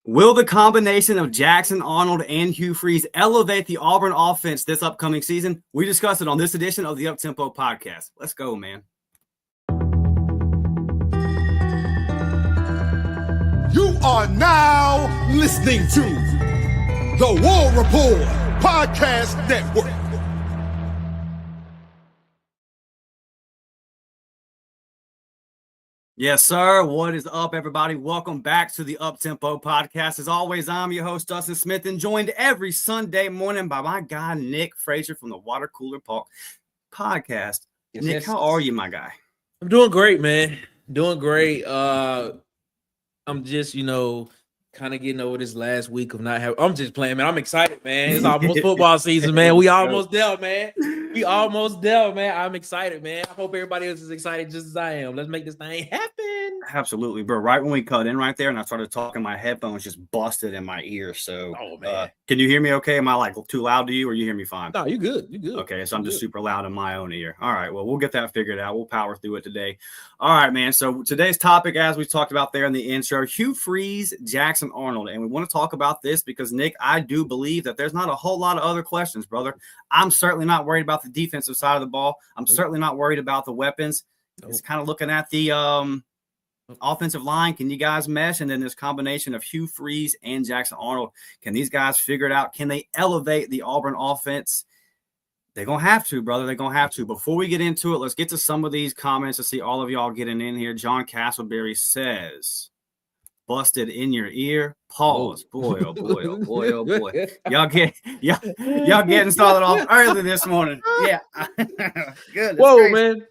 Will the combination of Jackson Arnold and Hugh Freeze elevate the Auburn offense this upcoming season? We discussed it on this edition of the Uptempo podcast. Let's go, man. You are now listening to the War Report Podcast Network. Yes, sir. What is up, everybody? Welcome back to the Uptempo podcast. As always, I'm your host, Dustin Smith, and joined every Sunday morning by my guy, Nick Frazier from the Water Cooler podcast. Nick, how are you, my guy? I'm doing great, man. Doing great. I'm just, kind of getting over this last week of not having. I'm just playing, man. I'm excited, man. It's almost football season, man. We almost there, man. I'm excited, man. I hope everybody else is excited just as I am. Let's make this thing happen. Absolutely, bro. Right when we cut in right there and I started talking, my headphones just busted in my ear. So, man. Can you hear me okay? Am I like too loud to you or you hear me fine? No, you're good. You're good. Okay, so I'm just super loud in my own ear. All right, well, we'll get that figured out. We'll power through it today. All right, man. So today's topic, as we talked about there in the intro, Hugh Freeze, Jackson Arnold. And we want to talk about this because, Nick, I do believe that there's not a whole lot of other questions, brother. I'm certainly not worried about the defensive side of the ball. I'm certainly not worried about the weapons. It's kind of looking at the offensive line. Can you guys mesh? And then this combination of Hugh Freeze and Jackson Arnold. Can these guys figure it out? Can they elevate the Auburn offense? They're going to have to, brother. They're going to have to. Before we get into it, let's get to some of these comments to see all of y'all getting in here. John Castleberry says, busted in your ear. Pause. Boy, oh boy, oh boy, oh boy. Y'all getting started off early this morning. Yeah. Good. Whoa, crazy. Man.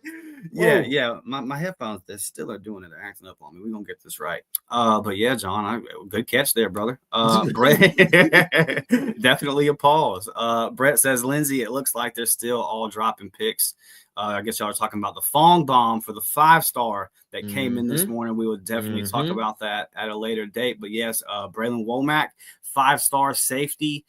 Yeah. My headphones, they still are doing it. They're acting up on me. We're going to get this right. But yeah, John, good catch there, brother. Brett, definitely a pause. Brett says, Lindsay, it looks like they're still all dropping picks. I guess y'all are talking about the Fong bomb for the 5-star that came in this morning. We will definitely talk about that at a later date. But yes, Braylon Womack, 5-star safety,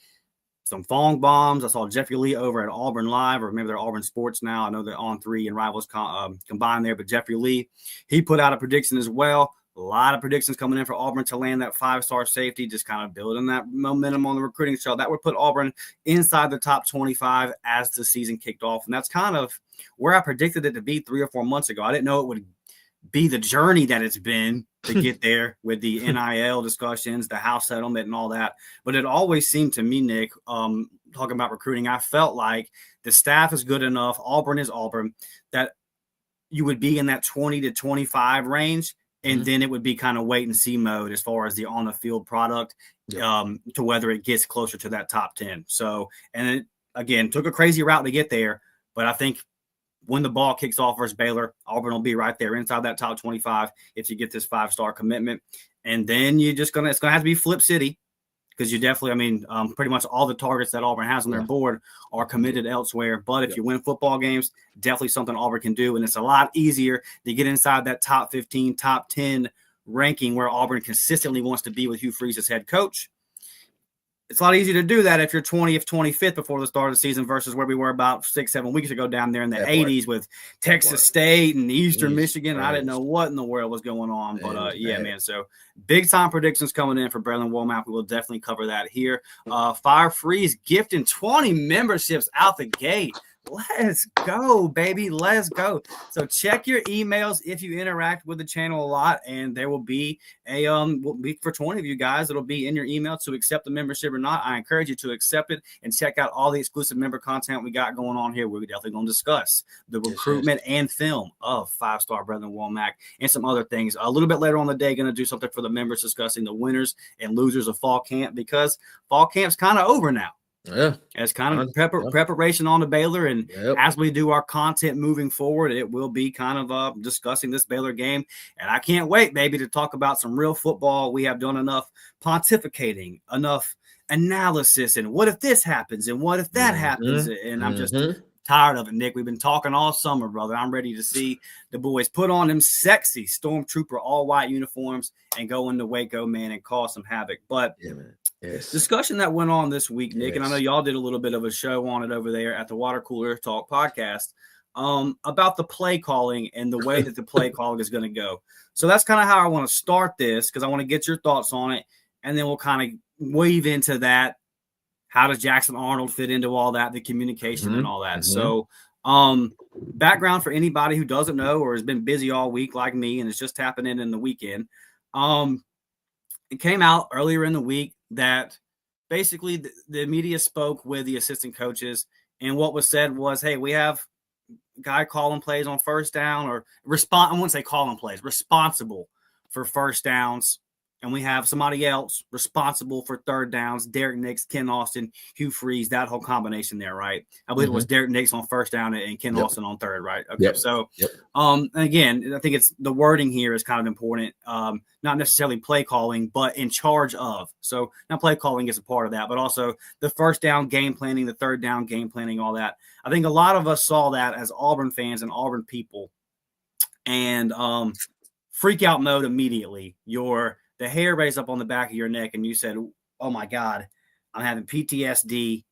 some Fong bombs. I saw Jeffrey Lee over at Auburn Live, or maybe they're Auburn Sports now. I know they're on 3 and Rivals combined there, but Jeffrey Lee, he put out a prediction as well. A lot of predictions coming in for Auburn to land that 5-star safety, just kind of building that momentum on the recruiting trail. That would put Auburn inside the top 25 as the season kicked off. And that's kind of where I predicted it to be 3 or 4 months ago. I didn't know it would be the journey that it's been to get there with the NIL discussions, the house settlement and all that. But it always seemed to me, Nick, talking about recruiting, I felt like the staff is good enough, Auburn is Auburn, that you would be in that 20 to 25 range. And then it would be kind of wait and see mode as far as the on the field product to whether it gets closer to that top 10. So, and it, again, took a crazy route to get there. But I think when the ball kicks off versus Baylor, Auburn will be right there inside that top 25 if you get this 5-star commitment. And then it's going to have to be Flip City. Because you definitely, pretty much all the targets that Auburn has on their board are committed elsewhere. But if you win football games, definitely something Auburn can do. And it's a lot easier to get inside that top 15, top 10 ranking where Auburn consistently wants to be with Hugh Freeze as head coach. It's a lot easier to do that if you're 20th, 25th before the start of the season versus where we were about 6-7 weeks ago down there in the 80s with Texas State and Eastern Michigan. I didn't know what in the world was going on. But, man. So big-time predictions coming in for Braylon Womack. We will definitely cover that here. Fire Freeze gifting 20 memberships out the gate. Let's go, baby. Let's go. So check your emails if you interact with the channel a lot, and there will be for 20 of you guys, it'll be in your email to accept the membership or not. I encourage you to accept it and check out all the exclusive member content we got going on here. We're definitely going to discuss the recruitment and film of 5-star Braylon Womack and some other things. A little bit later on the day, going to do something for the members discussing the winners and losers of fall camp because fall camp's kind of over now. Yeah, it's kind of preparation on the Baylor, and as we do our content moving forward, it will be kind of discussing this Baylor game. And I can't wait, baby, to talk about some real football. We have done enough pontificating, enough analysis, and what if this happens, and what if that happens, and I'm just tired of it, Nick. We've been talking all summer, brother. I'm ready to see the boys put on them sexy Stormtrooper all-white uniforms and go into Waco, man, and cause some havoc. But discussion that went on this week, Nick, and I know y'all did a little bit of a show on it over there at the Water Cooler Talk podcast about the play calling and the way that the play calling is going to go. So that's kind of how I want to start this because I want to get your thoughts on it. and then we'll kind of weave into that. How does Jackson Arnold fit into all that, the communication and all that? So background for anybody who doesn't know or has been busy all week like me and it's just happening in the weekend. It came out earlier in the week that basically the media spoke with the assistant coaches, and what was said was, hey, we have a guy calling plays on first down, or I wouldn't say calling plays, responsible for first downs. And we have somebody else responsible for third downs, Derek Nix, Ken Austin, Hugh Freeze, that whole combination there, right? I believe it was Derek Nix on first down and Ken Austin on third, right? Okay, so again, I think it's the wording here is kind of important, not necessarily play calling, but in charge of. So now play calling is a part of that, but also the first down game planning, the third down game planning, all that. I think a lot of us saw that as Auburn fans and Auburn people, and freak out mode immediately. The hair raised up on the back of your neck, and you said, oh, my God, I'm having PTSD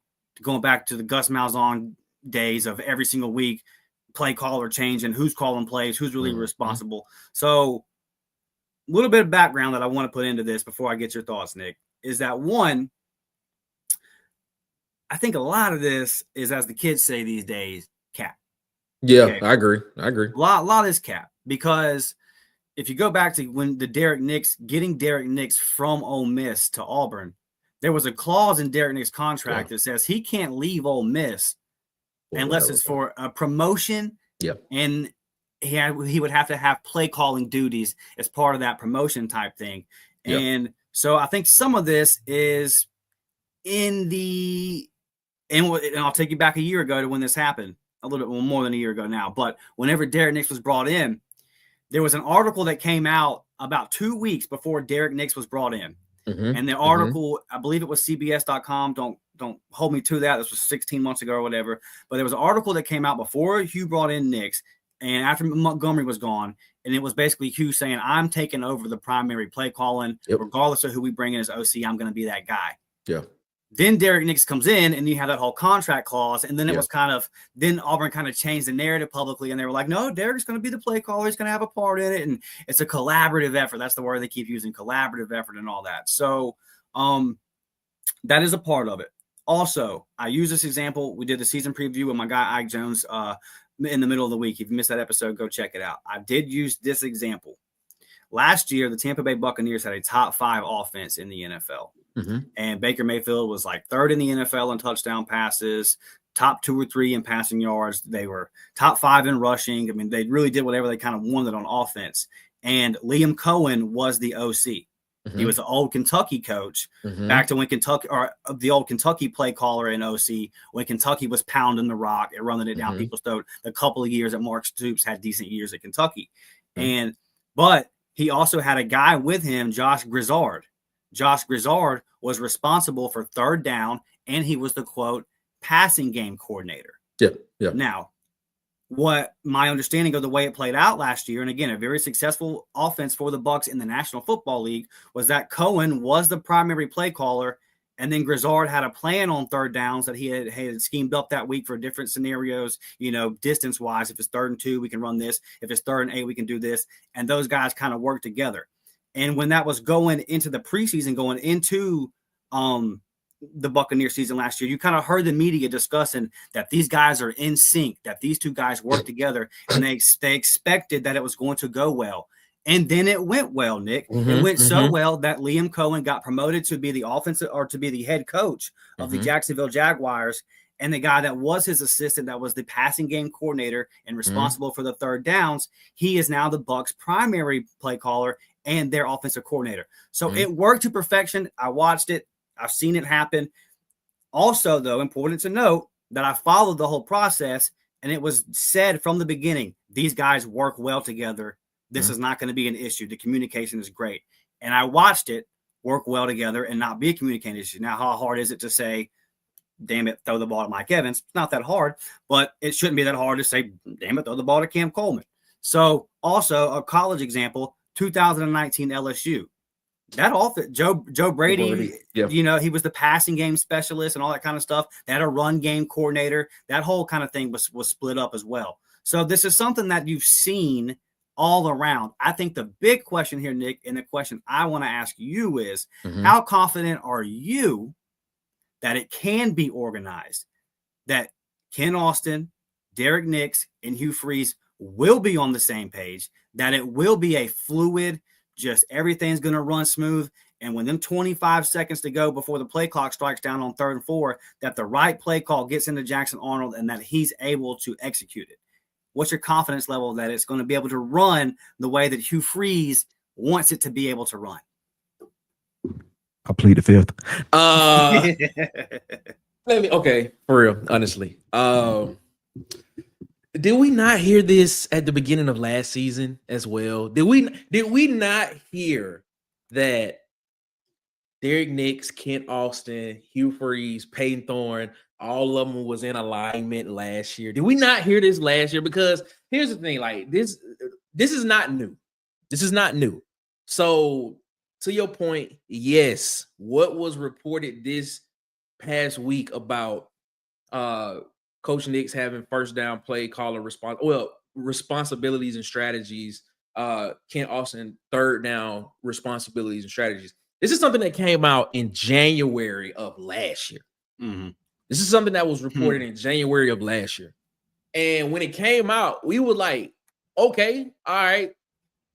going back to the Gus Malzahn days of every single week, play caller changing, who's calling plays, who's really responsible. So a little bit of background that I want to put into this before I get your thoughts, Nick, is that, one, I think a lot of this is, as the kids say these days, cap. Yeah, okay. I agree. A lot is cap, because – if you go back to when getting Derek Nix from Ole Miss to Auburn, there was a clause in Derek Nix's contract that says he can't leave Ole Miss unless it's for a promotion. Yep. And he would have to have play calling duties as part of that promotion type thing. Yep. And so I think some of this is and I'll take you back a year ago to when this happened, a little bit more than a year ago now. But whenever Derek Nix was brought in, there was an article that came out about 2 weeks before Derek Nix was brought in. And the article, I believe it was CBS.com. Don't hold me to that. This was 16 months ago or whatever. But there was an article that came out before Hugh brought in Nix and after Montgomery was gone. And it was basically Hugh saying, I'm taking over the primary play calling. Regardless of who we bring in as OC, I'm going to be that guy. Yeah. Then Derek Nix comes in, and you have that whole contract clause. And then it was then Auburn kind of changed the narrative publicly. And they were like, no, Derek's going to be the play caller. He's going to have a part in it. And it's a collaborative effort. That's the word they keep using, collaborative effort and all that. So that is a part of it. Also, I use this example. We did the season preview with my guy, Ike Jones, in the middle of the week. If you missed that episode, go check it out. I did use this example. Last year, the Tampa Bay Buccaneers had a top 5 offense in the NFL. And Baker Mayfield was like third in the NFL in touchdown passes, top 2 or 3 in passing yards. They were top 5 in rushing. I mean, they really did whatever they kind of wanted on offense. And Liam Cohen was the OC. He was the old Kentucky coach back to when the old Kentucky play caller in OC, when Kentucky was pounding the rock and running it down people's throat. The couple of years that Mark Stoops had decent years at Kentucky. But he also had a guy with him, Josh Grizzard. Josh Grizzard was responsible for third down, and he was the, quote, passing game coordinator. Now, what my understanding of the way it played out last year, and again, a very successful offense for the Bucs in the National Football League, was that Cohen was the primary play caller, and then Grizzard had a plan on third downs that he had schemed up that week for different scenarios, distance-wise. If it's 3rd and 2, we can run this. If it's 3rd and 8, we can do this. And those guys kind of work together. And when that was going into the preseason, going into the Buccaneer season last year, you kind of heard the media discussing that these guys are in sync, that these two guys work together, and they expected that it was going to go well. And then it went well, Nick. It went so well that Liam Cohen got promoted to be the offensive or to be the head coach of the Jacksonville Jaguars. And the guy that was his assistant, that was the passing game coordinator and responsible for the third downs, he is now the Bucs' primary play caller and their offensive coordinator. So it worked to perfection. I watched it. I've seen it happen. Also, though, important to note that I followed the whole process, and it was said from the beginning, these guys work well together. This is not going to be an issue. The communication is great. And I watched it work well together and not be a communication issue. Now, how hard is it to say, damn it, throw the ball to Mike Evans? It's not that hard, but it shouldn't be that hard to say, damn it, throw the ball to Cam Coleman. So also a college example, 2019 LSU. That offense, Joe Brady, he was the passing game specialist and all that kind of stuff. They had a run game coordinator. That whole kind of thing was split up as well. So this is something that you've seen all around. I think the big question here, Nick, and the question I want to ask you is, how confident are you that it can be organized, that Ken Austin, Derek Nix, and Hugh Freeze will be on the same page, that it will be a fluid, just everything's going to run smooth, and when them 25 seconds to go before the play clock strikes down on 3rd and 4, that the right play call gets into Jackson Arnold and that he's able to execute it? What's your confidence level that it's going to be able to run the way that Hugh Freeze wants it to be able to run? I plead the fifth. Okay, for real, honestly. Did we not hear this at the beginning of last season as well? Did we not hear that Derek Nix, Kent Austin, Hugh Freeze, Peyton Thorne, all of them was in alignment last year? Did we not hear this last year? Because here's the thing, like this is not new. This is not new. So to your point, yes, what was reported this past week about Coach Nix having first down play caller responsibilities and strategies, Kent Austin third down responsibilities and strategies. This is something that came out in January of last year. This is something that was reported in January of last year. And when it came out, we were like, okay, all right,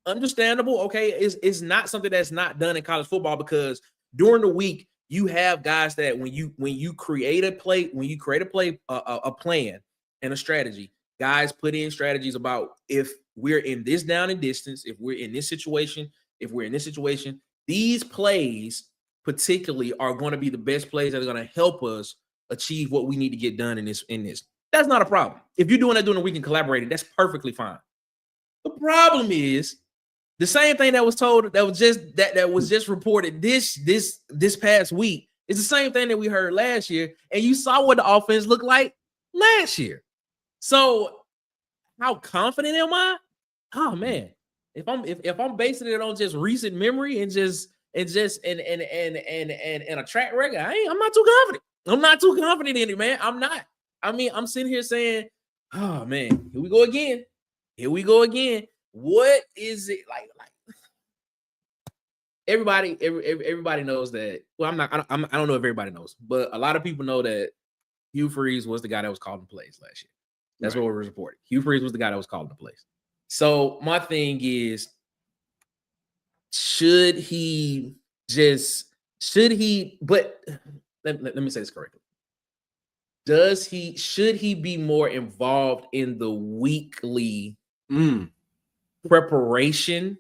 understandable. Okay, it's not something that's not done in college football, because during the week, you have guys that when you create a plan and a strategy, guys put in strategies about if we're in this down and distance, if we're in this situation, these plays particularly are going to be the best plays that are going to help us achieve what we need to get done in this. That's not a problem. If you're doing that during the week and collaborating, that's perfectly fine. The problem is the same thing that was told, that was just reported this past week, is the same thing that we heard last year, and you saw what the offense looked like last year. So how confident am I? Oh man, if I'm basing it on just recent memory and a track record, I'm not too confident. I'm not too confident in it, man. I'm not. I mean, I'm sitting here saying, oh man, here we go again. What is it like? Everybody knows that. Well, I don't know if everybody knows, but a lot of people know that Hugh Freeze was the guy that was calling plays last year. That's what was reported. Hugh Freeze was the guy that was calling the plays. So my thing is, should he? But let me say this correctly. Should he be more involved in the weekly preparation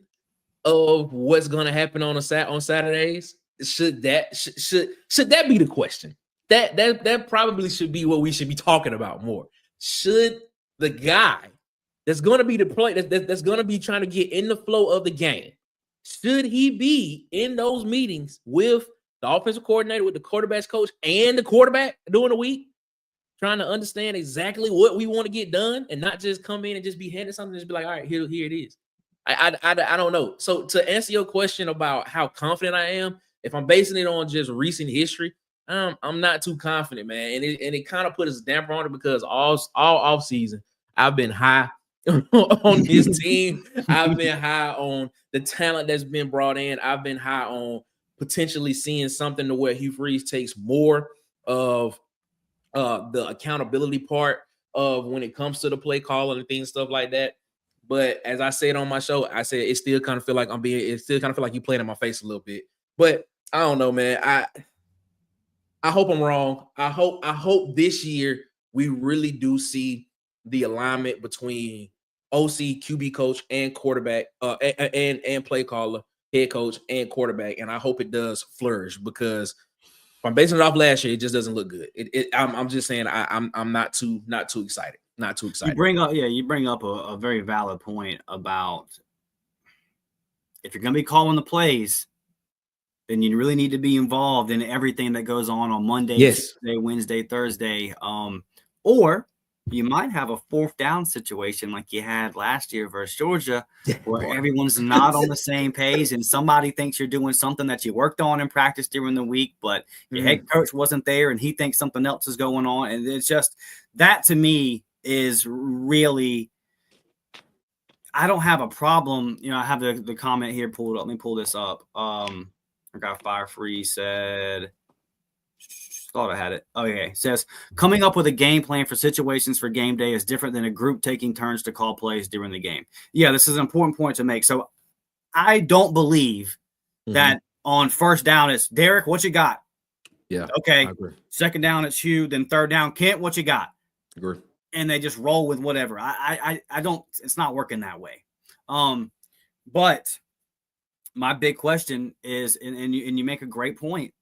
of what's going to happen on Saturdays? Should that be the question? That probably should be what we should be talking about more. Should the guy that's going to be the play that's going to be trying to get in the flow of the game, should he be in those meetings with the offensive coordinator, with the quarterback's coach, and the quarterback during the week, trying to understand exactly what we want to get done, and not just come in and just be handed something and just be like, all right, here it is. I don't know. So to answer your question about how confident I am, if I'm basing it on just recent history, I'm not too confident, man. And it kind of put a damper on it, because all off season I've been high on this team. I've been high on the talent that's been brought in. I've been high on potentially seeing something to where Hugh Freeze takes more of the accountability part of when it comes to the play calling and things, stuff like that. But as I said on my show, I said it still kind of feel like you playing in my face a little bit. But I don't know, man. I hope I'm wrong. I hope this year we really do see the alignment between OC, QB coach, and quarterback, and play caller, head coach, and quarterback. And I hope it does flourish, because if I'm basing it off last year, it just doesn't look good. I'm just saying I'm not too excited. Not too excited. You bring up a very valid point about if you're going to be calling the plays, then you really need to be involved in everything that goes on Monday, Tuesday, Wednesday, Thursday. Or you might have a fourth down situation like you had last year versus Georgia, where everyone's not on the same page and somebody thinks you're doing something that you worked on in practice during the week, but your head coach wasn't there and he thinks something else is going on. And it's just that, to me, is really, I don't have a problem. I have the comment here pulled up. Let me pull this up. I got Fire Freeze said. Thought I had it. Oh, yeah. It says, coming up with a game plan for situations for game day is different than a group taking turns to call plays during the game. Yeah, this is an important point to make. So I don't believe that on first down it's Derek, what you got? Yeah. Okay. Second down it's Hugh. Then third down, Kent, what you got? Agree. And they just roll with whatever. I don't. It's not working that way. But my big question is, and you make a great point.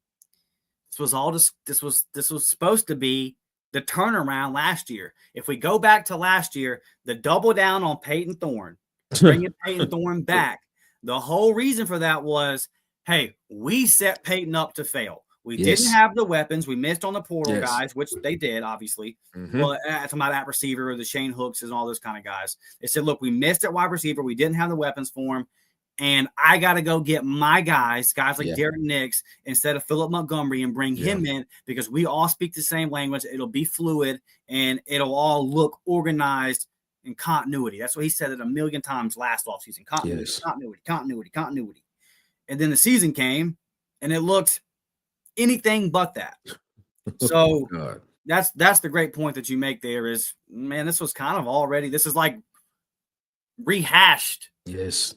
This was supposed to be the turnaround last year. If we go back to last year, the double down on Peyton Thorne, bringing Peyton Thorne back. The whole reason for that was, hey, we set Peyton up to fail. We didn't have the weapons. We missed on the portal guys, which they did, obviously. But talking about that receiver, the Shane Hooks and all those kind of guys. They said, look, we missed at wide receiver. We didn't have the weapons for him. And I got to go get my guys like Derek Nix, instead of Philip Montgomery, and bring him in, because we all speak the same language. It'll be fluid, and it'll all look organized in continuity. That's what he said it a million times last offseason. Continuity. And then the season came, and it looked anything but that. So that's the great point that you make there is, man, this was kind of already – this is like rehashed. Yes.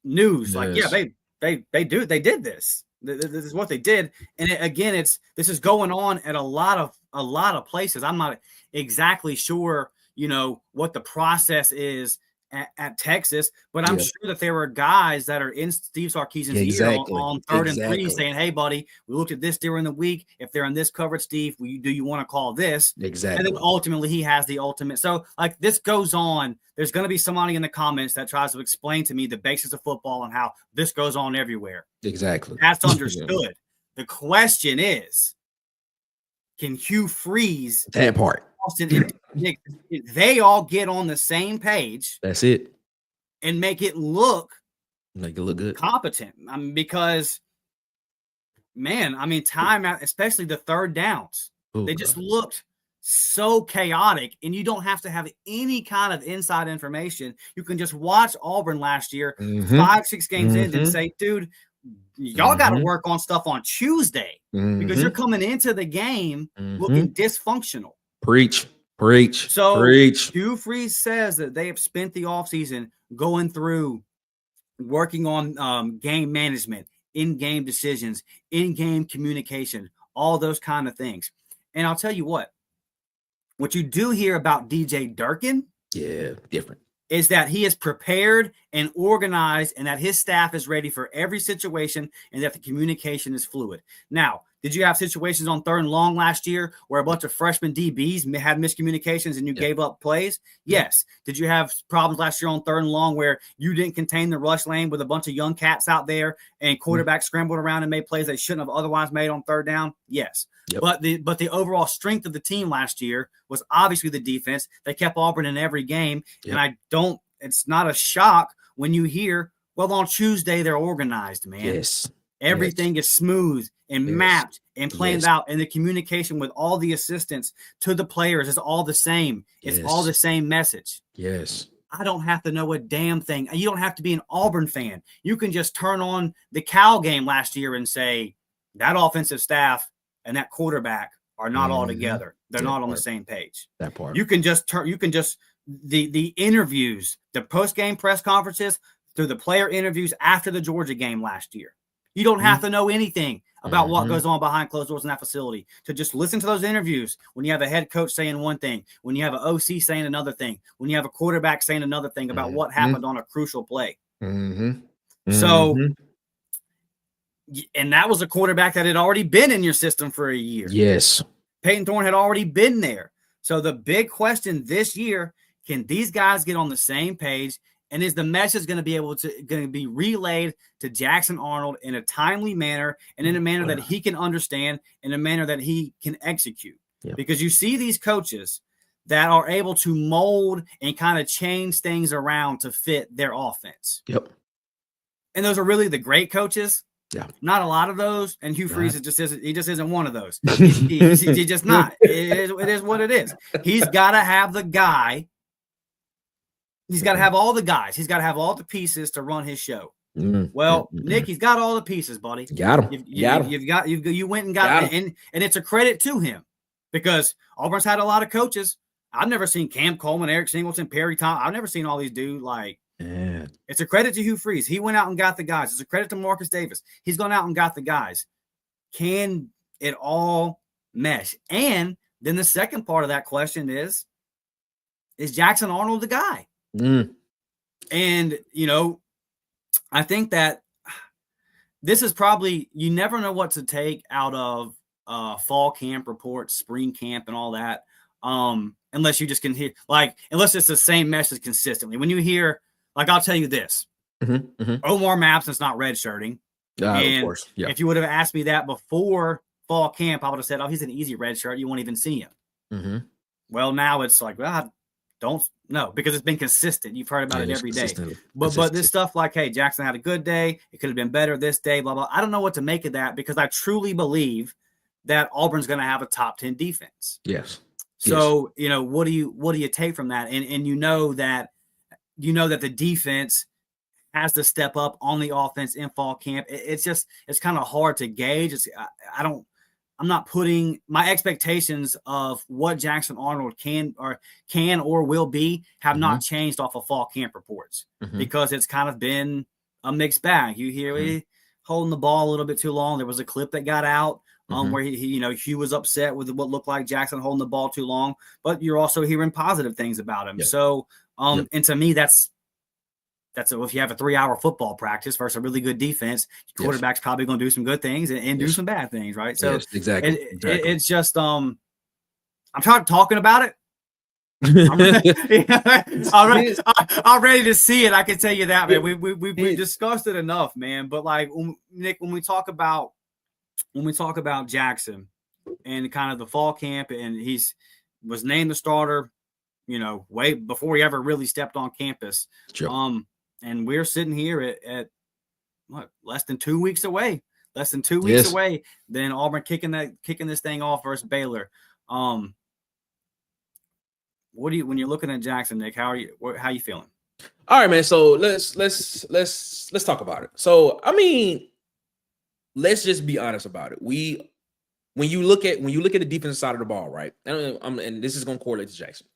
News. Like, yeah, they did this. This is what they did. And this is going on at a lot of places. I'm not exactly sure, what the process is at Texas, but I'm sure that there were guys that are in Steve Sarkisian's ear on 3rd and 3 saying, hey, buddy, we looked at this during the week. If they're in this coverage, Steve, do you want to call this? Exactly. And then ultimately he has the ultimate. So like this goes on. There's going to be somebody in the comments that tries to explain to me the basics of football and how this goes on everywhere. Exactly. That's understood. The question is, can Hugh Freeze, that part, Dustin and Nick, they all get on the same page? That's it. And make it look good, competent. Because, man, time out, especially the third downs, they just looked so chaotic, and you don't have to have any kind of inside information. You can just watch Auburn last year, 5-6 games in, and say, dude, y'all got to work on stuff on Tuesday, because you're coming into the game looking dysfunctional. Preach. So Hugh Freeze says that they have spent the offseason going through working on game management, in-game decisions, in-game communication, all those kind of things. And I'll tell you what you do hear about DJ Durkin, different, is that he is prepared and organized, and that his staff is ready for every situation, and that the communication is fluid. Now, did you have situations on 3rd and long last year where a bunch of freshman DBs had miscommunications and you gave up plays? Yes. Did you have problems last year on 3rd and long where you didn't contain the rush lane with a bunch of young cats out there and quarterbacks scrambled around and made plays they shouldn't have otherwise made on 3rd down? Yes. Yep. But the overall strength of the team last year was obviously the defense. They kept Auburn in every game. Yep. And it's not a shock when you hear, well, on Tuesday they're organized, man. Yes. Everything is smooth and mapped and planned out, and the communication with all the assistants to the players is all the same. It's all the same message. Yes. I don't have to know a damn thing. You don't have to be an Auburn fan. You can just turn on the Cal game last year and say that offensive staff and that quarterback are not all together. They're not on the same page. That part. You can just the interviews, the post-game press conferences, through the player interviews after the Georgia game last year. You don't have to know anything about what goes on behind closed doors in that facility to just listen to those interviews. When you have a head coach saying one thing, when you have an OC saying another thing, when you have a quarterback saying another thing about what happened on a crucial play. So, and that was a quarterback that had already been in your system for a year. Yes. Peyton Thorne had already been there. So the big question this year, can these guys get on the same page? And is the message going to be relayed to Jackson Arnold in a timely manner and in a manner that he can understand, in a manner that he can execute? Yep. Because you see these coaches that are able to mold and kind of change things around to fit their offense. Yep. And those are really the great coaches. Yeah. Not a lot of those. And Hugh Freeze just isn't one of those. He's just not. It is what it is. He's got to have the guy He's got to have all the guys. He's got to have all the pieces to run his show. Well, Nick, he's got all the pieces, buddy. Got him. You went and got it, and it's a credit to him because Auburn's had a lot of coaches. I've never seen Cam Coleman, Eric Singleton, Perry Tom. I've never seen all these dudes like. Yeah. It's a credit to Hugh Freeze. He went out and got the guys. It's a credit to Marcus Davis. He's gone out and got the guys. Can it all mesh? And then the second part of that question is Jackson Arnold the guy? And, I think that this is probably, you never know what to take out of fall camp reports, spring camp and all that. Unless you just can hear, unless it's the same message consistently. When you hear, I'll tell you this, Omar Mapson's not redshirting. And of course. Yeah. if you would have asked me that before fall camp, I would have said, oh, he's an easy red shirt. You won't even see him. Well, now it's like, well, I don't know because it's been consistent. You've heard about it every day. But this stuff like, hey, Jackson had a good day. It could have been better this day, blah, blah. I don't know what to make of that because I truly believe that Auburn's going to have a top 10 defense. Yes. So, what do you take from that? And you know that the defense has to step up on the offense in fall camp. It's kind of hard to gauge. I'm not putting my expectations of what Jackson Arnold can or will be have not changed off of fall camp reports because it's kind of been a mixed bag. You hear holding the ball a little bit too long. There was a clip that got out where Hugh was upset with what looked like Jackson holding the ball too long, but you're also hearing positive things about him. Yep. So, and to me, that's if you have a 3-hour football practice versus a really good defense, your quarterback's probably going to do some good things and do some bad things, right? So exactly. It's just I'm talking about it. I'm ready to see it. I can tell you that, man. We discussed it enough, man. But Nick, when we talk about Jackson and kind of the fall camp, and was named the starter, way before he ever really stepped on campus. Sure. And we're sitting here at what, less than 2 weeks away. Less than 2 weeks away. Then Auburn kicking this thing off versus Baylor. When you're looking at Jackson, Nick, how you feeling? All right, man. So let's talk about it. So let's just be honest about it. When you look at the defensive side of the ball, right? And this is going to correlate to Jackson.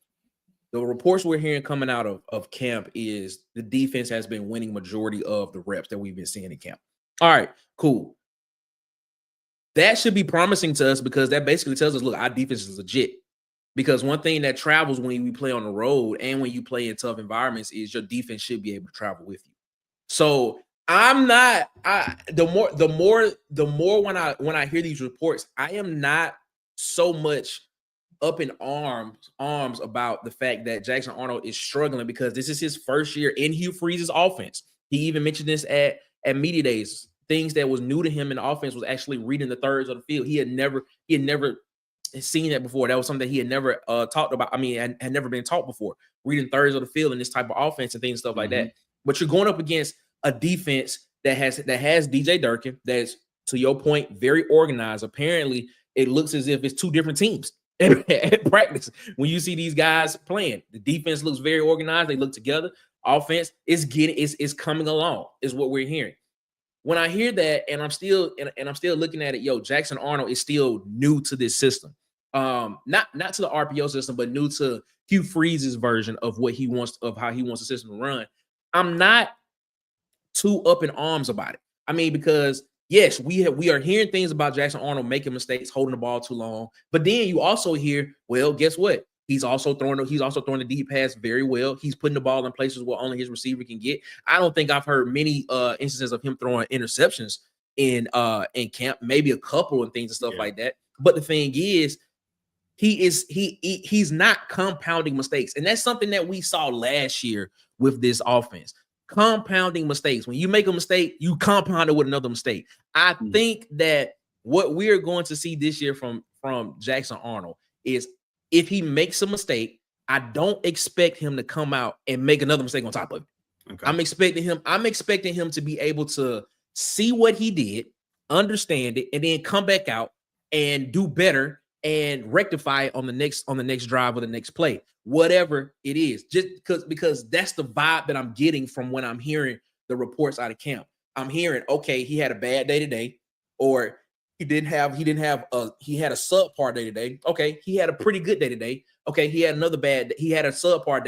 The reports we're hearing coming out of camp is the defense has been winning majority of the reps that we've been seeing in camp. All right, cool. That should be promising to us because that basically tells us, look, our defense is legit. Because one thing that travels when we play on the road and when you play in tough environments is your defense should be able to travel with you. So the more when I hear these reports, I am not so much up in arms about the fact that Jackson Arnold is struggling because this is his first year in Hugh Freeze's offense. He even mentioned this at media days. Things that was new to him in the offense was actually reading the thirds of the field. He had never seen that before. That was something that he had never talked about. Had never been taught before. Reading thirds of the field in this type of offense and things, stuff like that. But you're going up against a defense that has DJ Durkin, that's, to your point, very organized. Apparently, it looks as if it's two different teams at practice. When you see these guys playing, the defense looks very organized. They look together. Offense is coming along, is what we're hearing. When I hear that, and I'm still looking at it, Jackson Arnold is still new to this system. Not to the RPO system, but new to Hugh Freeze's version of how he wants the system to run. I'm not too up in arms about it. Because yes, we are hearing things about Jackson Arnold making mistakes, holding the ball too long. But then you also hear, well, guess what? He's also throwing the deep pass very well. He's putting the ball in places where only his receiver can get. I don't think I've heard many instances of him throwing interceptions in camp, maybe a couple and things and stuff like that. But the thing is, he's not compounding mistakes. And that's something that we saw last year with this offense. Compounding mistakes. When you make a mistake, you compound it with another mistake. I think that what we're going to see this year from Jackson Arnold is if he makes a mistake, I don't expect him to come out and make another mistake on top of it. Okay. I'm expecting him to be able to see what he did, understand it, and then come back out and do better and rectify it on the next drive or the next play, whatever it is. Just because that's the vibe that I'm getting from when I'm hearing the reports out of camp. I'm hearing, okay, he had a bad day today, or he had a subpar day today. Okay, he had a pretty good day today. Okay, he had a subpar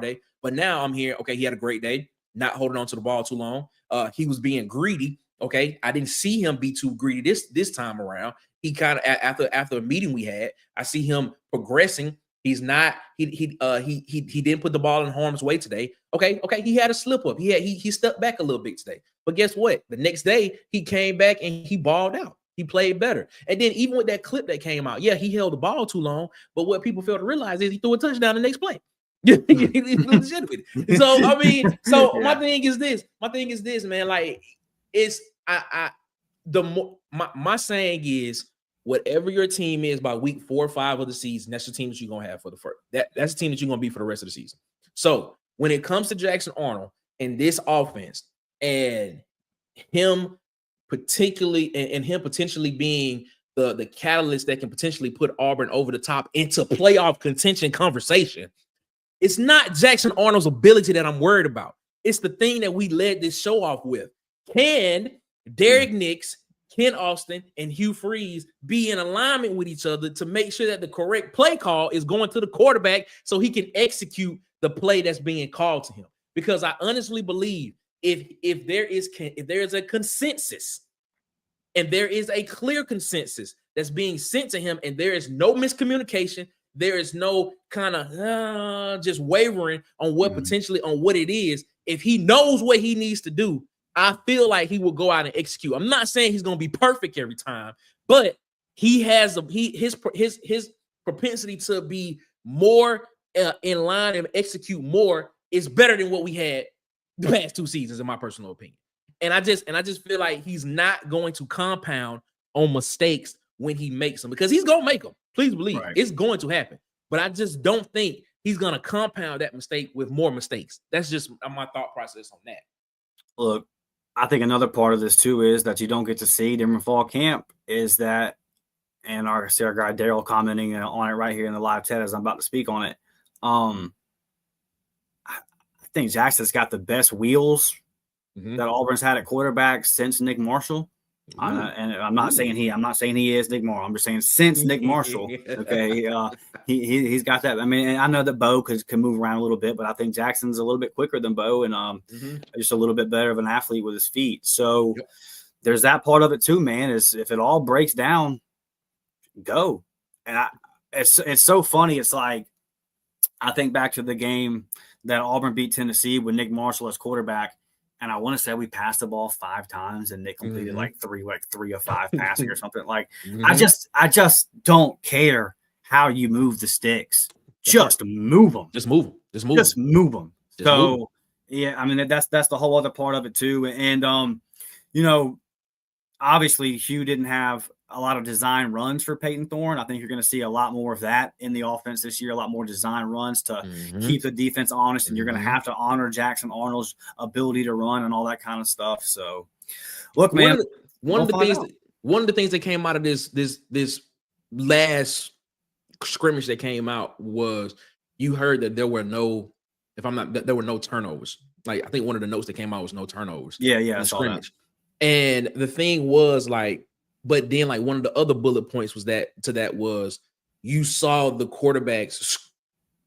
day. But now I'm hearing, okay, he had a great day, not holding on to the ball too long. He was being greedy. Okay, I didn't see him be too greedy this time around. He kind of after a meeting we had, I see him progressing. He's not he didn't put the ball in harm's way today. Okay, he had a slip up. He stepped back a little bit today. But guess what? The next day he came back and he balled out. He played better. And then even with that clip that came out, yeah, he held the ball too long. But what people fail to realize is he threw a touchdown the next play. So I mean, my thing is this, man. Like, it's my saying is, whatever your team is by week 4 or 5 of the season, that's the team that you're gonna have for the first. That's the team that you're gonna be for the rest of the season. So when it comes to Jackson Arnold and this offense, and him potentially being the catalyst that can potentially put Auburn over the top into playoff contention conversation, it's not Jackson Arnold's ability that I'm worried about. It's the thing that we led this show off with. Can Derek Nix, Ken Austin, and Hugh Freeze be in alignment with each other to make sure that the correct play call is going to the quarterback so he can execute the play that's being called to him? Because I honestly believe if there is a consensus, and there is a clear consensus that's being sent to him, and there is no miscommunication, there is no kind of just wavering on what it is. If he knows what he needs to do, I feel like he will go out and execute. I'm not saying he's going to be perfect every time, but he has his propensity to be more in line and execute more is better than what we had the past 2 seasons, in my personal opinion. And I just feel like he's not going to compound on mistakes when he makes them, because he's going to make them. Please believe it's going to happen. But I just don't think he's going to compound that mistake with more mistakes. That's just my thought process on that. Look, I think another part of this too is that you don't get to see during fall camp is that, and our guy Daryl commenting on it right here in the live chat as I'm about to speak on it. I think Jackson's got the best wheels that Auburn's had at quarterback since Nick Marshall. And I'm not saying he is Nick Marshall. I'm just saying since Nick Marshall. Okay, he's got that. I mean, and I know that Bo can move around a little bit, but I think Jackson's a little bit quicker than Bo, and just a little bit better of an athlete with his feet. So there's that part of it too, man. Is if it all breaks down, go. And it's so funny. It's like I think back to the game that Auburn beat Tennessee with Nick Marshall as quarterback. And I want to say we passed the ball 5 times and Nick completed like 3 of 5 passing or something. Like I just don't care how you move the sticks. Just move them. Just move them. So yeah, I mean that's the whole other part of it too. And obviously Hugh didn't have a lot of design runs for Peyton Thorne. I think you're going to see a lot more of that in the offense this year, a lot more design runs to keep the defense honest, and you're going to have to honor Jackson Arnold's ability to run and all that kind of stuff. So, look, man, one of the things that came out of this last scrimmage that came out was you heard that there were no turnovers. Like I think one of the notes that came out was no turnovers. Yeah, I saw that. And the thing was like, but then like one of the other bullet points was was you saw the quarterbacks,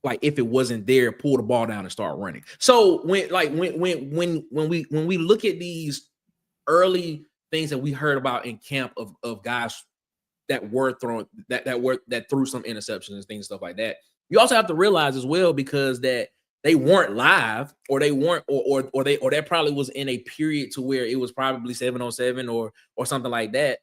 like if it wasn't there, pull the ball down and start running. So when we look at these early things that we heard about in camp of guys that were thrown that threw some interceptions and things, stuff like that, you also have to realize as well, because that they weren't live, or they weren't, or that probably was in a period to where it was probably 7-on-7 or something like that.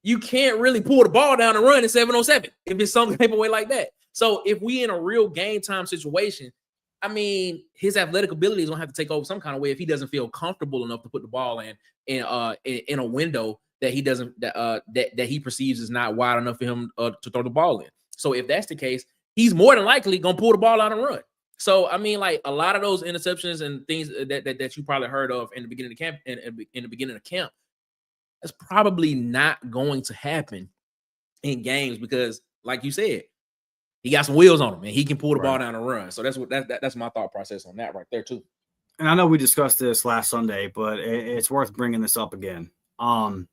You can't really pull the ball down and run in 7-on-7 if it's some type of way like that. So if we in a real game time situation, I mean, his athletic ability is gonna have to take over some kind of way if he doesn't feel comfortable enough to put the ball in a window that he doesn't that he perceives is not wide enough for him to throw the ball in. So if that's the case, he's more than likely gonna pull the ball out and run. So I mean, like a lot of those interceptions and things that you probably heard of in the beginning of camp, in the beginning of camp, that's probably not going to happen in games because, like you said, he got some wheels on him and he can pull the ball down and run. So that's my thought process on that right there too. And I know we discussed this last Sunday, but it's worth bringing this up again. And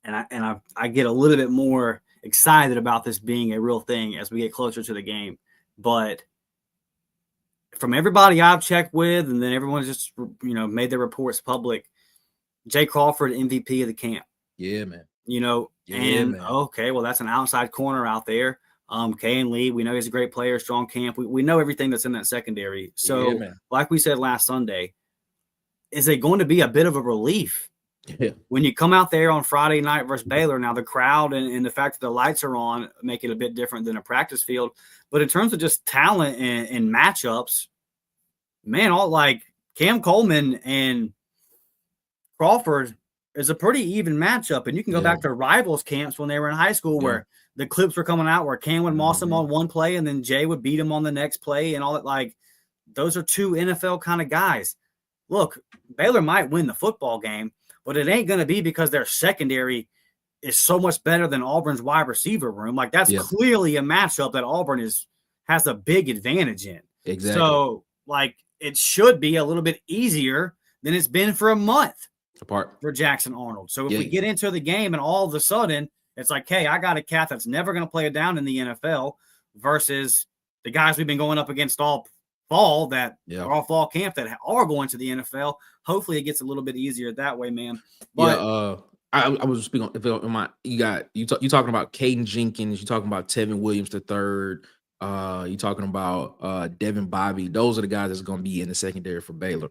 I get a little bit more excited about this being a real thing as we get closer to the game. But from everybody I've checked with, and then everyone's just made their reports public, Jay Crawford MVP of the camp. Yeah, man. Okay, well, that's an outside corner out there. Kane Lee, we know he's a great player, strong camp. We know everything that's in that secondary. So, like we said last Sunday, is it going to be a bit of a relief when you come out there on Friday night versus Baylor? Now, the crowd and the fact that the lights are on make it a bit different than a practice field. But in terms of just talent and matchups, man, all like Cam Coleman and Crawford is a pretty even matchup. And you can go back to rivals camps when they were in high school where the clips were coming out where Cam would moss him on one play and then Jay would beat him on the next play and all that. Like, those are two NFL kind of guys. Look, Baylor might win the football game, but it ain't going to be because their secondary is so much better than Auburn's wide receiver room. Like, that's clearly a matchup that Auburn has a big advantage in. Exactly. So, like, it should be a little bit easier than it's been for a month apart for Jackson Arnold. So if we get into the game and all of a sudden it's like, hey, I got a cat that's never going to play it down in the NFL versus the guys we've been going up against all fall that are all fall camp that are going to the NFL. Hopefully it gets a little bit easier that way, man. But I was speaking on you talking about Caden Jenkins, you're talking about Tevin Williams III, you're talking about Devin Bobby. Those are the guys that's going to be in the secondary for Baylor.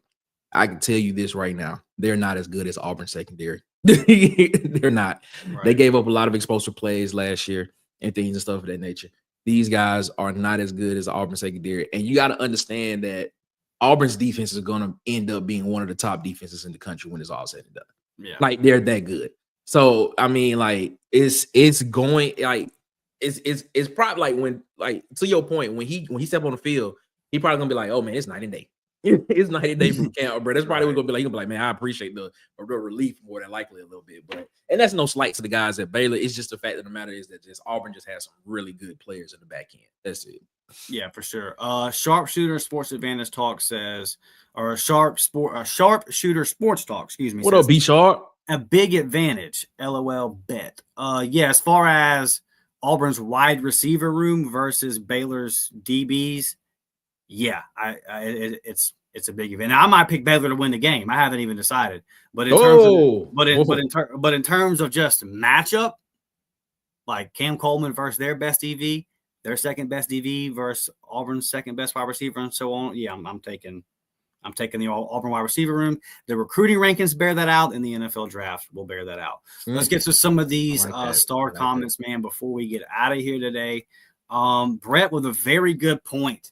I can tell you this right now. They're not as good as Auburn secondary. They're not. Right. They gave up a lot of explosive plays last year and things and stuff of that nature. These guys are not as good as Auburn secondary. And you got to understand that Auburn's defense is going to end up being one of the top defenses in the country when it's all said and done. Yeah. Like, they're that good. So, I mean, like, it's going, like, it's probably like when, like, to your point, when he step on the field, he probably gonna be like, oh man, it's night and day. It's night and day from camp, bro. That's probably what he's gonna be like, man, I appreciate the relief more than likely a little bit. But and that's no slight to the guys at Baylor. It's just the fact of the matter is that just Auburn just has some really good players in the back end. That's it. Yeah, for sure. Sharpshooter Sports Advantage Talk says, or Sharpshooter Sports Talk, excuse me. What up, B Sharp? A big advantage. LOL bet. Yeah, as far as Auburn's wide receiver room versus Baylor's DBs, yeah, it's a big event. Now, I might pick Baylor to win the game. I haven't even decided, but in terms of just matchup, like Cam Coleman versus their best DV, their second best DV versus Auburn's second best wide receiver, and so on. Yeah, I'm taking the Auburn wide receiver room. The recruiting rankings bear that out, and the NFL draft will bear that out. Let's get to some of these star comments, man, before we get out of here today. Brett with a very good point.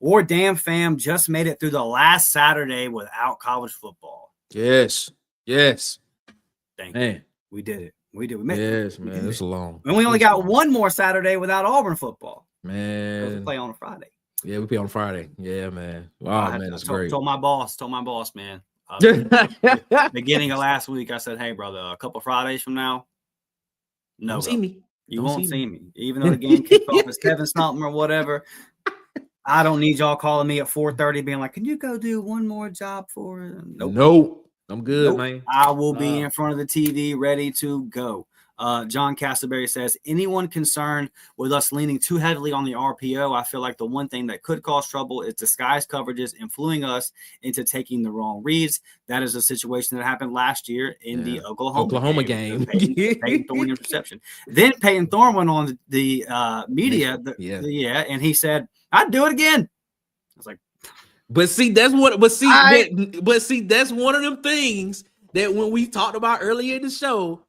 Or damn fam just made it through the last Saturday without college football. Yes. Thank you. We did it. We made it. Man. It's long. And we only got one more Saturday without Auburn football. Man. We play on a Friday. Yeah, we play on Friday. Yeah, man. Wow, man, that's great. Told my boss, man. Beginning of last week, I said, hey, brother, a couple Fridays from now, no, see me. You won't see me. Even though the game kicks off as Kevin something or whatever. I don't need y'all calling me at 4:30 being like, can you go do one more job for it? Nope. I'm good, man. I will be in front of the TV ready to go. John Castleberry says, anyone concerned with us leaning too heavily on the RPO? I feel like the one thing that could cause trouble is disguised coverages influencing us into taking the wrong reads. That is a situation that happened last year in the Oklahoma game. Peyton Thorne interception. Then Peyton Thorne went on the media. And he said, I'd do it again. I was like, that's one of them things that when we talked about earlier in the show,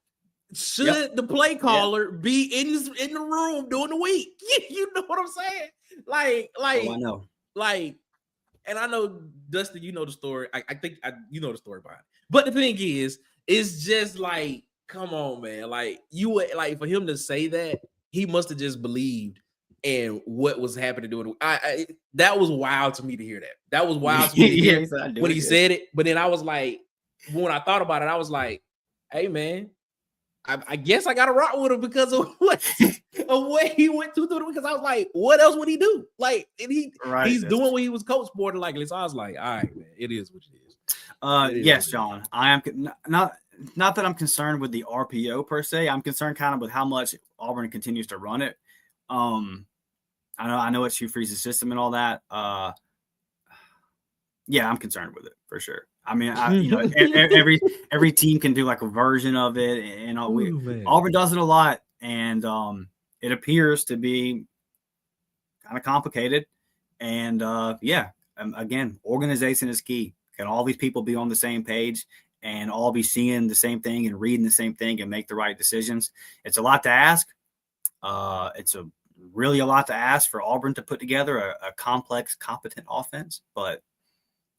should the play caller be in the room during the week? You know what I'm saying? Like, I know. Like, and I know, Dustin, you know the story. I think you know the story behind it. But the thing is, it's just like, come on, man. Like, for him to say that, he must have just believed and what was happening doing it. That was wild to me to hear that. That was wild to me to hear when he said it. But then I was like, when I thought about it, I was like, hey man, I guess I got to rock with him because of what he went through. Because I was like, what else would he do? Like, and he's doing what he was coached for. Like, so I was like, all right, man, it is what it is. Yes, John. I am not that I'm concerned with the RPO per se. I'm concerned kind of with how much Auburn continues to run it. I know it's Hugh Freeze's system and all that. Yeah, I'm concerned with it for sure. I mean, every team can do like a version of it, and Auburn does it a lot, and it appears to be kind of complicated. And again, organization is key. Can all these people be on the same page and all be seeing the same thing and reading the same thing and make the right decisions? It's a lot to ask. It's really a lot to ask for Auburn to put together a complex, competent offense, but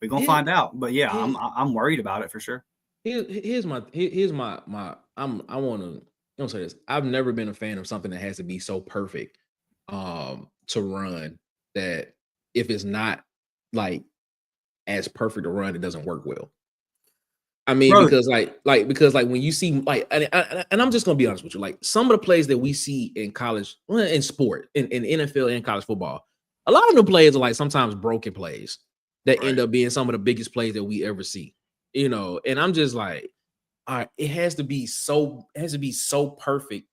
we're gonna find out. But yeah, I'm worried about it for sure. Here's my I want to say this. I've never been a fan of something that has to be so perfect to run that if it's not like as perfect a run, it doesn't work well. I mean, because when you see like, and I'm just gonna be honest with you, like some of the plays that we see in college, in sport, in NFL and college football, a lot of the plays are like sometimes broken plays that end up being some of the biggest plays that we ever see, and I'm just like, all right, it has to be so perfect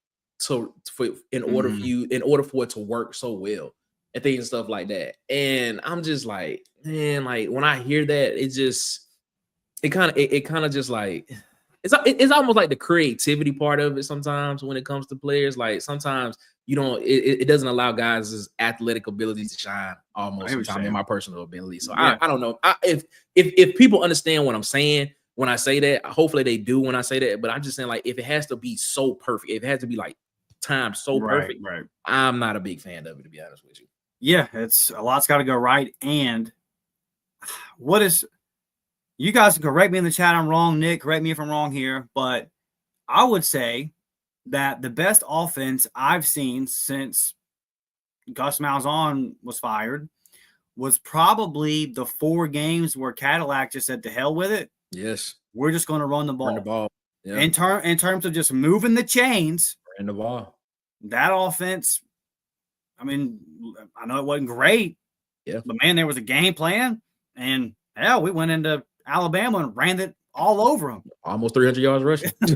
in order for it to work so well and things and stuff like that. And I'm just like, man, like when I hear that, it kind of just like it's almost like the creativity part of it sometimes when it comes to players. Like sometimes it doesn't allow guys' athletic abilities to shine almost sometimes, in my personal ability. So I don't know. If people understand what I'm saying when I say that, hopefully they do when I say that. But I'm just saying, like, if it has to be so perfect, if it has to be like timed so perfect, I'm not a big fan of it, to be honest with you. Yeah, it's a lot's got to go right. And you guys can correct me in the chat. I'm wrong. Nick, correct me if I'm wrong here. But I would say that the best offense I've seen since Gus Malzahn was fired was probably the 4 games where Cadillac just said, to hell with it. Yes. We're just going to run the ball. Run the ball. Yeah. In terms of just moving the chains. Run the ball. That offense, I mean, I know it wasn't great. Yeah. But, man, there was a game plan. And, hell, we went into Alabama and ran it all over them. Almost 300 yards rushing. That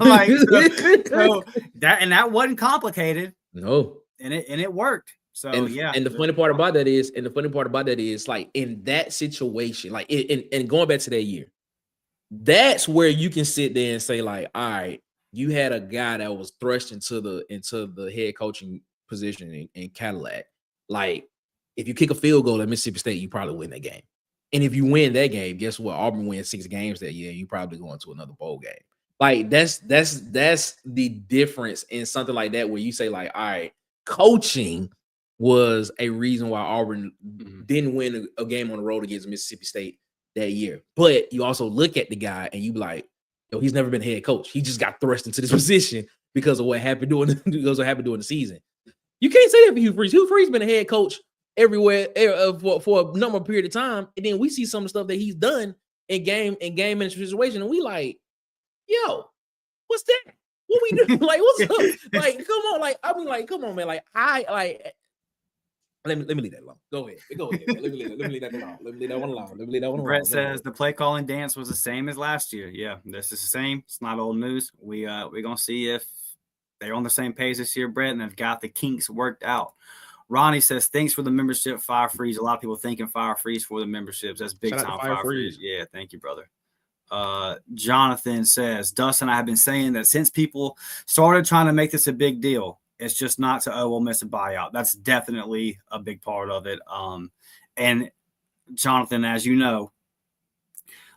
wasn't complicated. No. And it worked. So And the funny part about that is like in that situation, like and going back to that year, that's where you can sit there and say, like, all right, you had a guy that was thrust into the head coaching position in Cadillac. Like, if you kick a field goal at Mississippi State, you probably win that game. And if you win that game, guess what? Auburn wins 6 games that year. You probably go into another bowl game. Like that's the difference in something like that, where you say, like, all right, coaching was a reason why Auburn didn't win a game on the road against Mississippi State that year. But you also look at the guy and you be like, yo, he's never been head coach. He just got thrust into this position because of what happened during the season. You can't say that for Hugh Freeze. Hugh Freeze been a head coach everywhere for a number of period of time, and then we see some of the stuff that he's done in game management situation, and we like, yo, what's that? What we do? Like, what's up? Like, come on, like, I mean, like, come on, man. Like, let me leave that alone. Go ahead. Man. Let me leave that alone. Let me leave that one alone. Brett says the play calling dance was the same as last year. Yeah, this is the same. It's not old news. We're gonna see if they're on the same page this year, Brett, and have got the kinks worked out. Ronnie says, thanks for the membership, Fire Freeze. A lot of people thinking Fire Freeze for the memberships. That's big time, Fire Freeze. Yeah, thank you, brother. Jonathan says, Dustin, I have been saying that since people started trying to make this a big deal, it's just not to, we'll miss a buyout. That's definitely a big part of it. And Jonathan, as you know,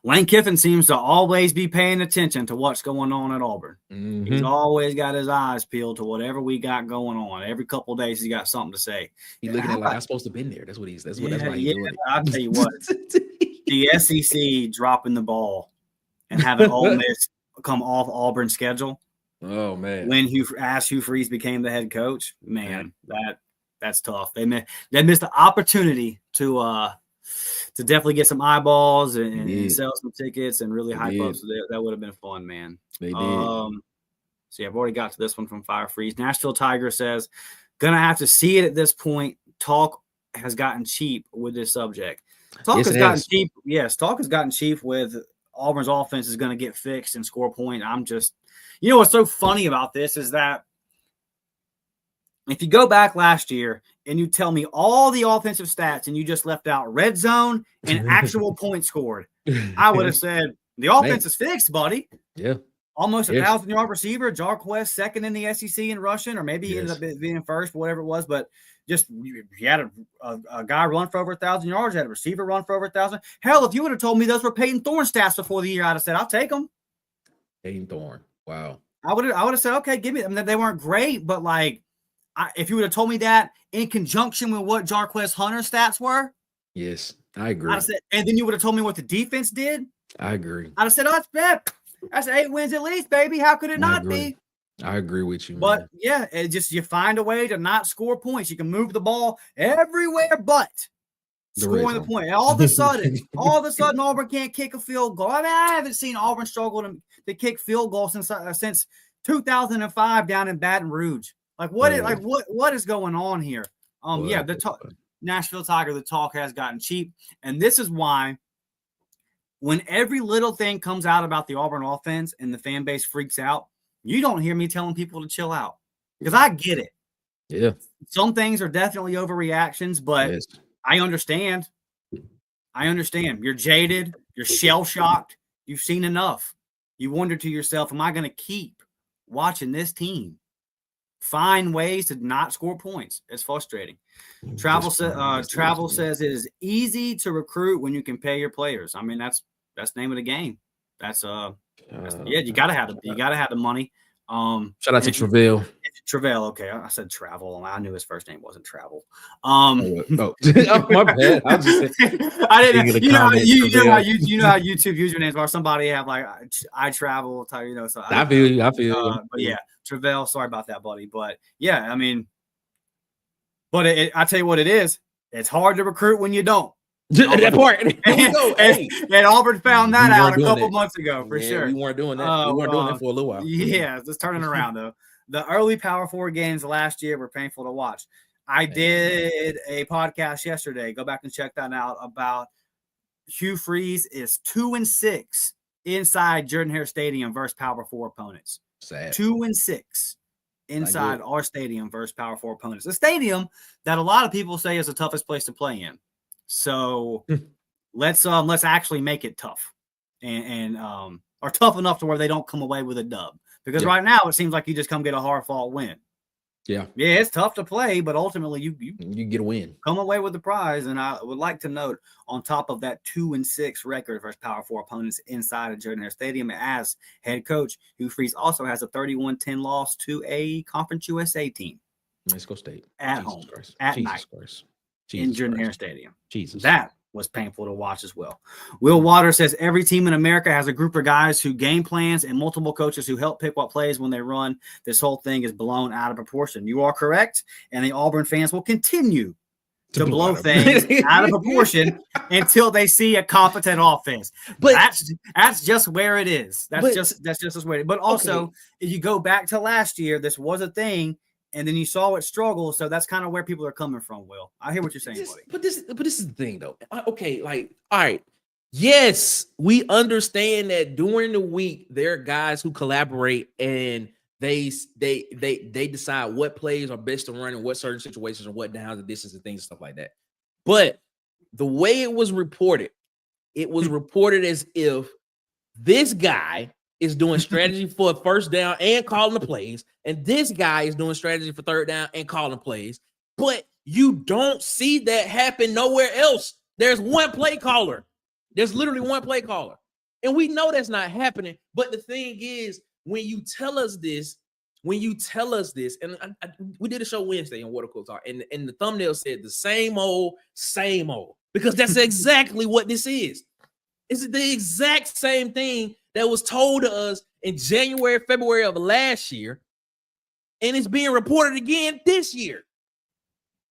Lane Kiffin seems to always be paying attention to what's going on at Auburn. Mm-hmm. He's always got his eyes peeled to whatever we got going on. Every couple of days, he's got something to say. He's looking at like, I'm supposed to have been there. That's why he's doing it. I'll tell you what, the SEC dropping the ball and having Ole Miss come off Auburn's schedule. Oh, man. When Hugh Freeze became the head coach, man, that's tough. They missed the opportunity to definitely get some eyeballs and sell some tickets and really hype up. So that would have been fun, man. They did. So yeah, I've already got to this one from Fire Freeze. Nashville Tiger says, gonna have to see it at this point. Talk has gotten cheap with this subject. Talk has gotten cheap. Yes, talk has gotten cheap with Auburn's offense is going to get fixed and score point. I'm just, what's so funny about this is that if you go back last year and you tell me all the offensive stats and you just left out red zone and actual points scored, I would have said the offense is fixed, buddy. Yeah. Almost 1,000-yard receiver, Jarquez second in the SEC in rushing, or maybe he ended up being first, whatever it was. But just you had a guy run for over 1,000 yards, you had a receiver run for over 1,000. Hell, if you would have told me those were Peyton Thorne stats before the year, I'd have said I'll take them. Peyton Thorne, wow. I would have said okay, give me. I mean, they weren't great, but like, if you would have told me that in conjunction with what Jarquez Hunter's stats were, yes, I agree. I'd have said, and then you would have told me what the defense did. I agree. I'd have said, oh, it's bad. That's 8 wins at least, baby. How could it not be? I agree with you. But man. yeah, it just you find a way to not score points. You can move the ball everywhere but scoring the point. And all of a sudden, Auburn can't kick a field goal. I mean, I haven't seen Auburn struggle to kick field goals since 2005 down in Baton Rouge. Like what is going on here? Nashville Tiger, the talk has gotten cheap, and this is why. When every little thing comes out about the Auburn offense and the fan base freaks out, you don't hear me telling people to chill out because I get it. Yeah. Some things are definitely overreactions, but I understand. You're jaded. You're shell-shocked. You've seen enough. You wonder to yourself, am I going to keep watching this team find ways to not score points? It's frustrating. Travel says it is easy to recruit when you can pay your players. I mean, that's the name of the game. You gotta have the money. Shout out to Travell. Travell, okay. I said Travel. I knew his first name wasn't Travel. My bad. I just I didn't. You know how YouTube usernames are. Somebody have like I travel. So I feel you. But yeah, Travell. Sorry about that, buddy. But yeah, I mean. But I tell you what it is. It's hard to recruit when you don't. That part. And Auburn found that out a couple months ago for sure. We weren't doing that. We weren't doing that for a little while. Yeah, it's turning around though. The early Power 4 games last year were painful to watch. I did a podcast yesterday. Go back and check that out about Hugh Freeze is 2-6 inside Jordan-Hare Stadium versus Power 4 opponents. Sad. 2-6. Inside our stadium versus Power 4 opponents. A stadium that a lot of people say is the toughest place to play in. So let's actually make it tough and are tough enough to where they don't come away with a dub. Because right now it seems like you just come get a hard-fought win. Yeah, it's tough to play, but ultimately you get a win, come away with the prize. And I would like to note, on top of that 2-6 record versus Power 4 opponents inside of Jordan-Hare Stadium, as head coach, Hugh Freeze also has a 31-10 loss to a Conference USA team. Let's go State at home at night in Jordan-Hare Stadium. Jesus, that was painful to watch as well. Will Waters says every team in America has a group of guys who game plans and multiple coaches who help pick what plays when they run. This whole thing is blown out of proportion. You are correct, and the Auburn fans will continue to blow things out of proportion until they see a competent offense. But that's just where it is. That's just where it is. But also, if you go back to last year, this was a thing. And then you saw it struggle, so that's kind of where people are coming from, Will. I hear what you're saying, buddy. But this is the thing, though. Okay, like, all right. Yes, we understand that during the week there are guys who collaborate and they decide what plays are best to run in what certain situations and what downs and distance and things and stuff like that. But the way it was reported as if this guy is doing strategy for first down and calling the plays, and this guy is doing strategy for third down and calling plays. But you don't see that happen nowhere else. There's one play caller. There's literally one play caller. And we know that's not happening. But the thing is, when you tell us this, and we did a show Wednesday on Water Cool Talk, and the thumbnail said the same old, because that's exactly what this is. It's the exact same thing that was told to us in January, February of last year, and it's being reported again this year.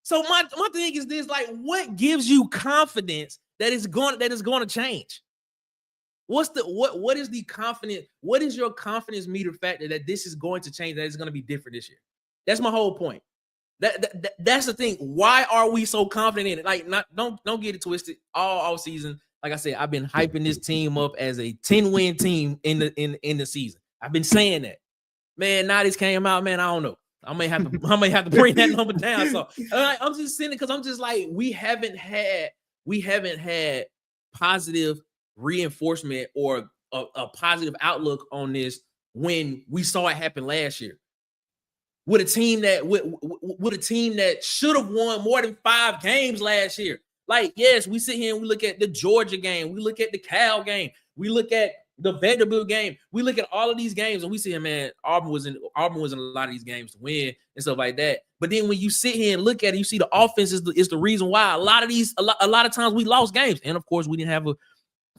So my thing is this: like, what gives you confidence that it's going to change? What is the confidence? What is your confidence meter factor that this is going to change? That it's going to be different this year? That's my whole point. That's the thing. Why are we so confident in it? Like, don't get it twisted. All season, like I said, I've been hyping this team up as a 10-win team in the season. I've been saying that. Man, now this came out, man. I don't know. I may have to bring that number down. So I'm just saying it because I'm just like, we haven't had positive reinforcement or a positive outlook on this when we saw it happen last year. With a team that should have won more than 5 games last year. Like, yes, we sit here and we look at the Georgia game, we look at the Cal game, we look at the Vanderbilt game, we look at all of these games, and we see, man, Auburn was in a lot of these games to win and stuff like that. But then when you sit here and look at it, you see the offense is the reason why a lot of times we lost games, and of course we didn't have a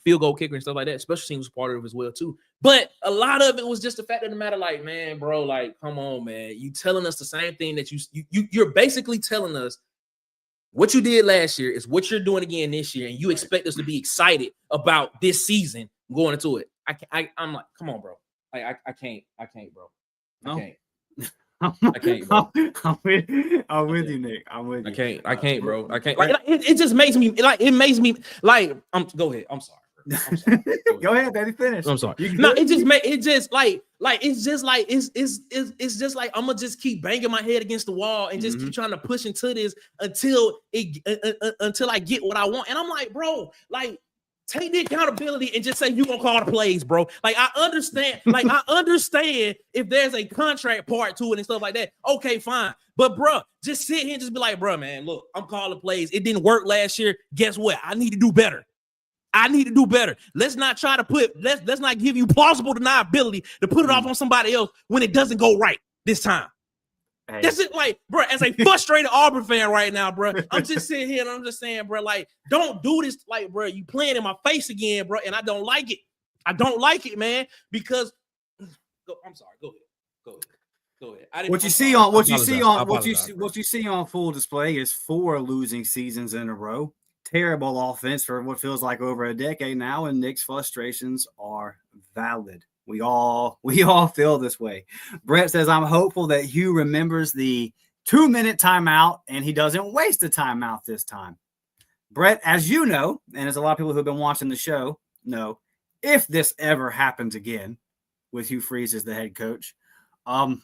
field goal kicker and stuff like that. Special teams was part of it as well too. But a lot of it was just the fact of the matter, like, man, bro, like, come on, man. You telling us the same thing that you're basically telling us what you did last year is what you're doing again this year, and you expect us to be excited about this season going into it. I'm like, come on, bro. Like, I can't, bro. I can't, bro. I'm with you, Nick. I'm with you. I can't, bro. I can't. Like, it just makes me like. It makes me like. Go ahead. I'm sorry. Go ahead, baby. Finish. I'm sorry. No, it's just like I'm gonna just keep banging my head against the wall and just keep trying to push into this until I get what I want. And I'm like, bro, like, take the accountability and just say you gonna call the plays, bro. Like, I understand if there's a contract part to it and stuff like that. Okay, fine. But bro, just sit here and just be like, bro, man, look, I'm calling plays. It didn't work last year. Guess what? I need to do better. Let's not try to let's not give you plausible deniability to put it off on somebody else when it doesn't go right this time. Hey. That's it, like, bro, as a frustrated Auburn fan right now, bro, I'm just sitting here and I'm just saying, bro, like, don't do this. Like, bro, you playing in my face again, bro, and I don't like it. I don't like it, man, because I'm sorry. Go ahead. What you see on full display is 4 losing seasons in a row. Terrible offense for what feels like over a decade now, and Nick's frustrations are valid. We all feel this way. Brett says, I'm hopeful that Hugh remembers the 2-minute timeout and he doesn't waste a timeout this time. Brett, as you know, and as a lot of people who have been watching the show know, if this ever happens again with Hugh Freeze as the head coach,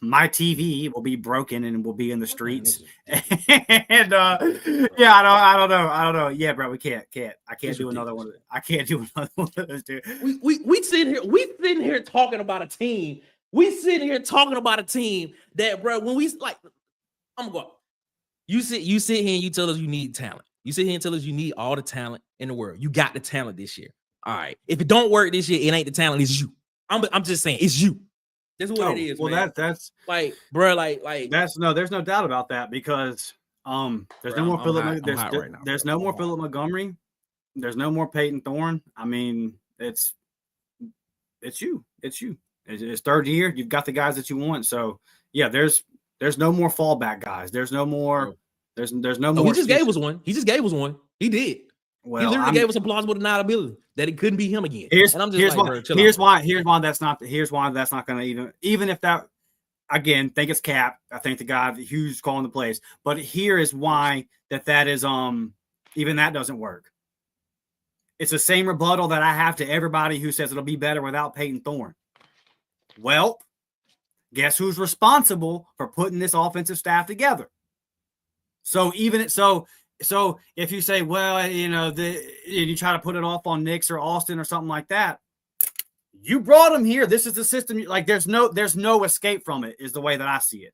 my TV will be broken and will be in the streets. And yeah, I don't know. Yeah, bro, we can't. I can't do another one. I can't do another one of those, dude. We sitting here talking about a team. We sitting here talking about a team that, bro, when we like, I'm going. You sit here and you tell us you need talent. You sit here and tell us you need all the talent in the world. You got the talent this year. All right. If it don't work this year, it ain't the talent. It's you. I'm just saying, it's you. That's what it is. Well, man. That's like, bro, like there's no doubt about that because there's no more Philip. There's no more Philip Montgomery. There's no more Peyton Thorne. I mean, it's you. It's third year. You've got the guys that you want. So yeah, there's no more fallback guys. There's no more. There's no more. He just gave us one. He did. Well, he literally gave us a plausible deniability that it couldn't be him again. Here's why that's not going to even if that, again, think it's cap. I think the guy Hugh's calling the plays, but here is why that is even that doesn't work. It's the same rebuttal that I have to everybody who says it'll be better without Peyton Thorne. Well, guess who's responsible for putting this offensive staff together? So if you say, well, you try to put it off on Knicks or Austin or something like that, you brought him here. This is the system. Like there's no escape from it is the way that I see it.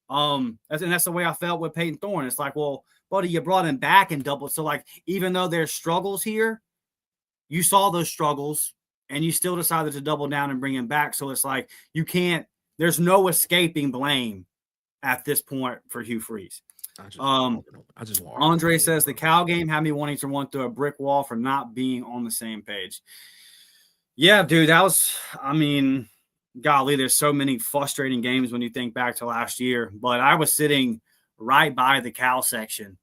And that's the way I felt with Peyton Thorne. It's like, well, buddy, you brought him back and doubled. So like, even though there's struggles here, you saw those struggles and you still decided to double down and bring him back. So it's like, there's no escaping blame at this point for Hugh Freeze. Andre says the Cal game had me wanting to run through a brick wall for not being on the same page. Yeah, dude, golly, there's so many frustrating games when you think back to last year. But I was sitting right by the Cal section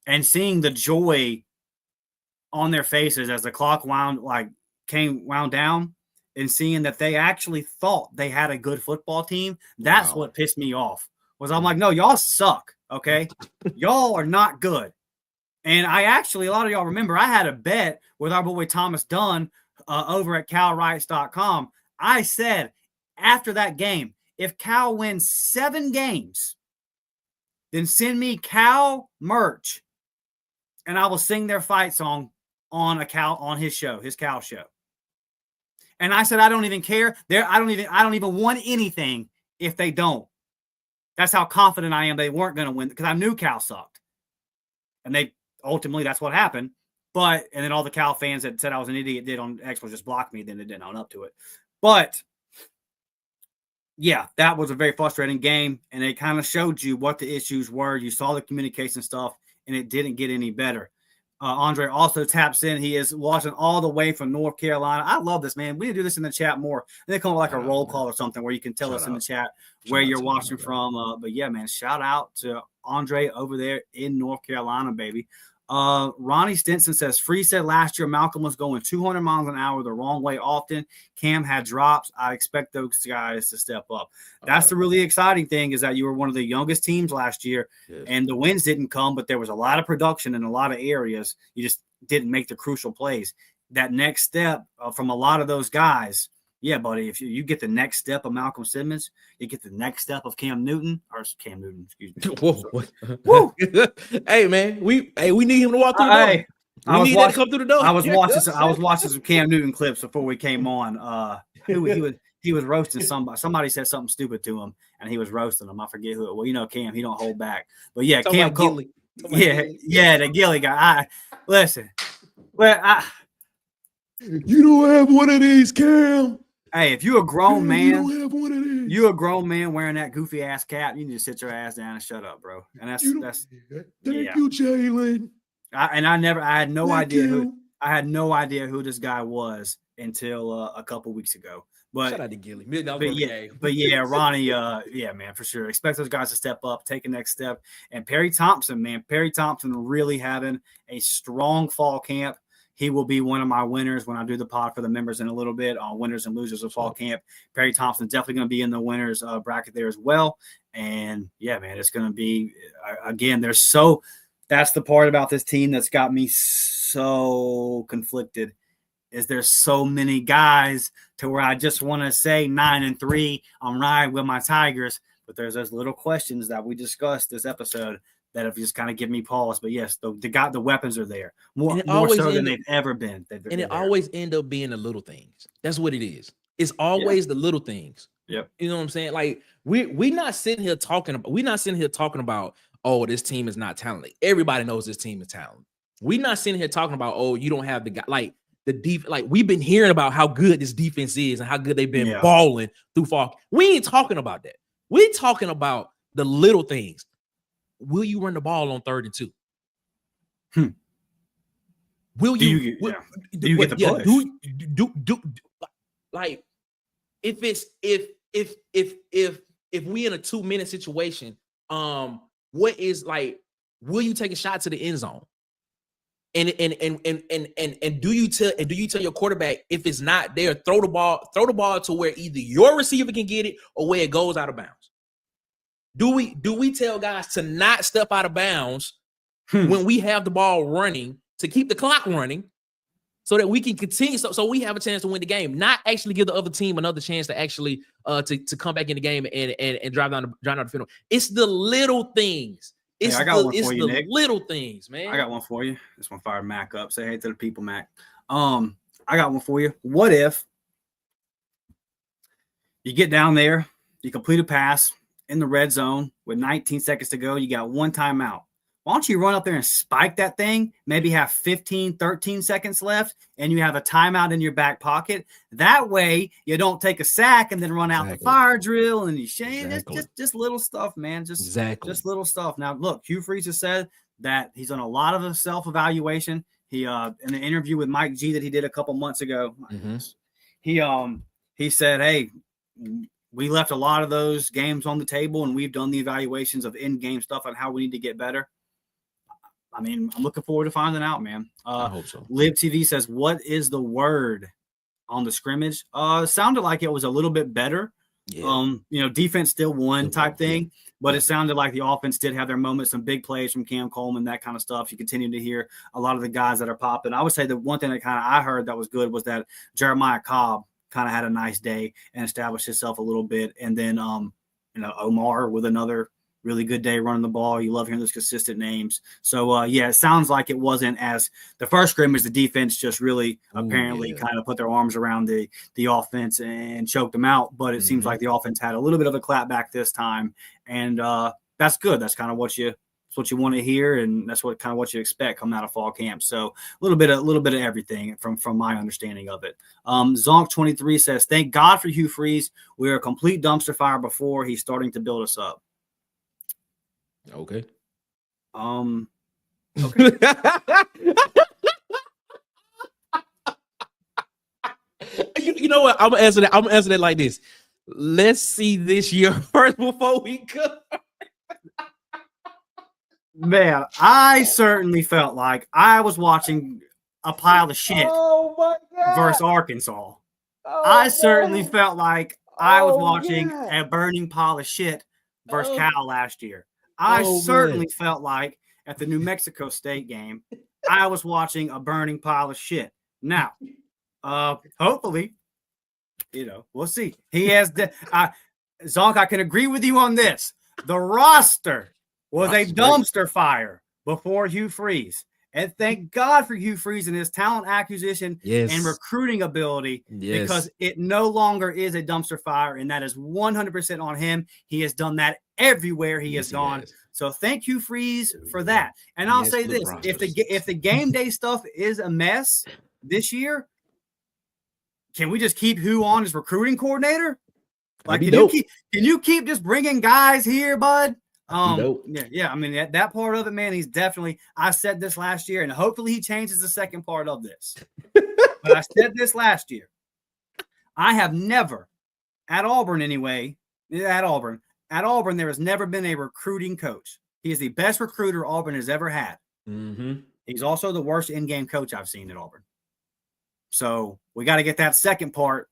and seeing the joy on their faces as the clock wound down and seeing that they actually thought they had a good football team, that's what pissed me off. Was I'm like, no, y'all suck, okay? Y'all are not good. And I actually, a lot of y'all remember, I had a bet with our boy Thomas Dunn over at CalRights.com. I said after that game, if Cal wins 7 games, then send me Cal merch, and I will sing their fight song on his show, his Cal show. And I said, I don't even care. I don't even want anything if they don't. That's how confident I am they weren't going to win, because I knew Cal sucked. And they ultimately, that's what happened. And then all the Cal fans that said I was an idiot did on X just blocked me. Then they didn't own up to it. But yeah, that was a very frustrating game. And it kind of showed you what the issues were. You saw the communication stuff, and it didn't get any better. Andre also taps in. He is watching all the way from North Carolina. I love this, man. We need to do this in the chat more. They call it like a roll call or something where you can tell us in the chat where you're watching from. But yeah, man, shout out to Andre over there in North Carolina, baby. Ronnie Stinson says, Freeze said last year Malcolm was going 200 miles an hour the wrong way often. Cam had drops. I expect those guys to step up. That's the really exciting thing, is that you were one of the youngest teams last year, and the wins didn't come, but there was a lot of production in a lot of areas. You just didn't make the crucial plays. That next step from a lot of those guys, yeah, buddy, if you get the next step of Malcolm Simmons, you get the next step of Cam Newton, excuse me. Whoa. Hey, man, we need him to walk through the door. We need that to come through the door. I was watching some Cam Newton clips before we came on. He was roasting somebody. Somebody said something stupid to him, and he was roasting him. I forget who it was. Well, Cam, he don't hold back. But yeah, Cam Cole. Yeah, the Gilly guy. Listen. Well, you don't have one of these, Cam. Hey, if you're a grown man, you don't have one of these. You're a grown man wearing that goofy ass cap. You need to sit your ass down and shut up, bro. And that's thank you, Jalen. I had no idea who this guy was until a couple weeks ago. But shout out to Gilly. But yeah, Ronnie, yeah, man, for sure. Expect those guys to step up, take a next step. And Perry Thompson, man, really having a strong fall camp. He will be one of my winners when I do the pod for the members in a little bit on winners and losers of fall camp. Perry Thompson definitely going to be in the winners bracket there as well. And yeah, man, it's going to be, again, that's the part about this team that's got me so conflicted, is there's so many guys to where I just want to say 9-3, I'm riding with my Tigers. But there's those little questions that we discussed this episode that have just kind of given me pause. But yes, the weapons are there more so than they've ever been. Always end up being the little things. That's what it is. It's always the little things. Yep. You know what I'm saying? Like we're not sitting here talking about, oh, this team is not talented. Everybody knows this team is talented. We're not sitting here talking about, oh, you don't have the guy, like the deep, like we've been hearing about how good this defense is and how good they've been balling through fall. We ain't talking about that. We're talking about the little things. Will you run the ball on 3rd and 2? Will you? Do you get the push? Do like if we in a 2-minute situation, what is like? Will you take a shot to the end zone? And do you tell your quarterback, if it's not there, throw the ball to where either your receiver can get it or where it goes out of bounds? Do we tell guys to not step out of bounds when we have the ball running, to keep the clock running so that we can continue, so we have a chance to win the game, not actually give the other team another chance to actually to come back in the game and drive down the field? It's the little things. I got one for you, Nick. Little things, man. I got one for you. This one fired Mac up. Say hey to the people, Mac. I got one for you. What if you get down there, you complete a pass in the red zone with 19 seconds to go, you got one timeout. Why don't you run up there and spike that thing, maybe have 15, 13 seconds left, and you have a timeout in your back pocket? That way you don't take a sack and then run out the fire drill and you just little stuff, man. Just little stuff. Now, look, Hugh Freeze has said that he's done a lot of self-evaluation. He in the interview with Mike G that he did a couple months ago, he said, hey, we left a lot of those games on the table, and we've done the evaluations of in-game stuff on how we need to get better. I mean, I'm looking forward to finding out, man. I hope so. Live TV says, what is the word on the scrimmage. Sounded like it was a little bit better. Yeah. Defense still won type thing, but it sounded like the offense did have their moments, some big plays from Cam Coleman, that kind of stuff. You continue to hear a lot of the guys that are popping. I would say the one thing that I heard that was good was that Jeremiah Cobb kind of had a nice day and established himself a little bit. And then, Omar with another really good day running the ball. You love hearing those consistent names. So, it sounds like it wasn't as the first scrimmage, the defense just really apparently kind of put their arms around the offense and choked them out. But it seems like the offense had a little bit of a clapback this time. And that's good. That's kind of what you want to hear. And that's what you expect coming out of fall camp. So a little bit of everything from my understanding of it. Zonk23 says, thank God for Hugh Freeze. We were a complete dumpster fire before. He's starting to build us up. Okay. Okay. You know what? I'm gonna answer that like this. Let's see this year first before we go. Man, I certainly felt like I was watching a pile of shit versus Arkansas. I certainly felt like I was watching a burning pile of shit versus Cal last year. I certainly felt like at the New Mexico State game, I was watching a burning pile of shit. Now, hopefully, we'll see. He has Zonk, I can agree with you on this. The roster was a dumpster fire before Hugh Freeze. And thank God for Hugh Freeze and his talent acquisition and recruiting ability, because it no longer is a dumpster fire, and that is 100% on him. He has done that everywhere he has gone. So thank Hugh Freeze for that. And I'll say this: if the game day stuff is a mess this year, can we just keep Hugh on as recruiting coordinator? Like, can you keep just bringing guys here, bud? Yeah. I mean, that part of it, man, he's definitely, I said this last year, and hopefully he changes the second part of this. But I said this last year. I have never, at Auburn anyway, there has never been a recruiting coach. He is the best recruiter Auburn has ever had. Mm-hmm. He's also the worst in-game coach I've seen at Auburn. So we got to get that second part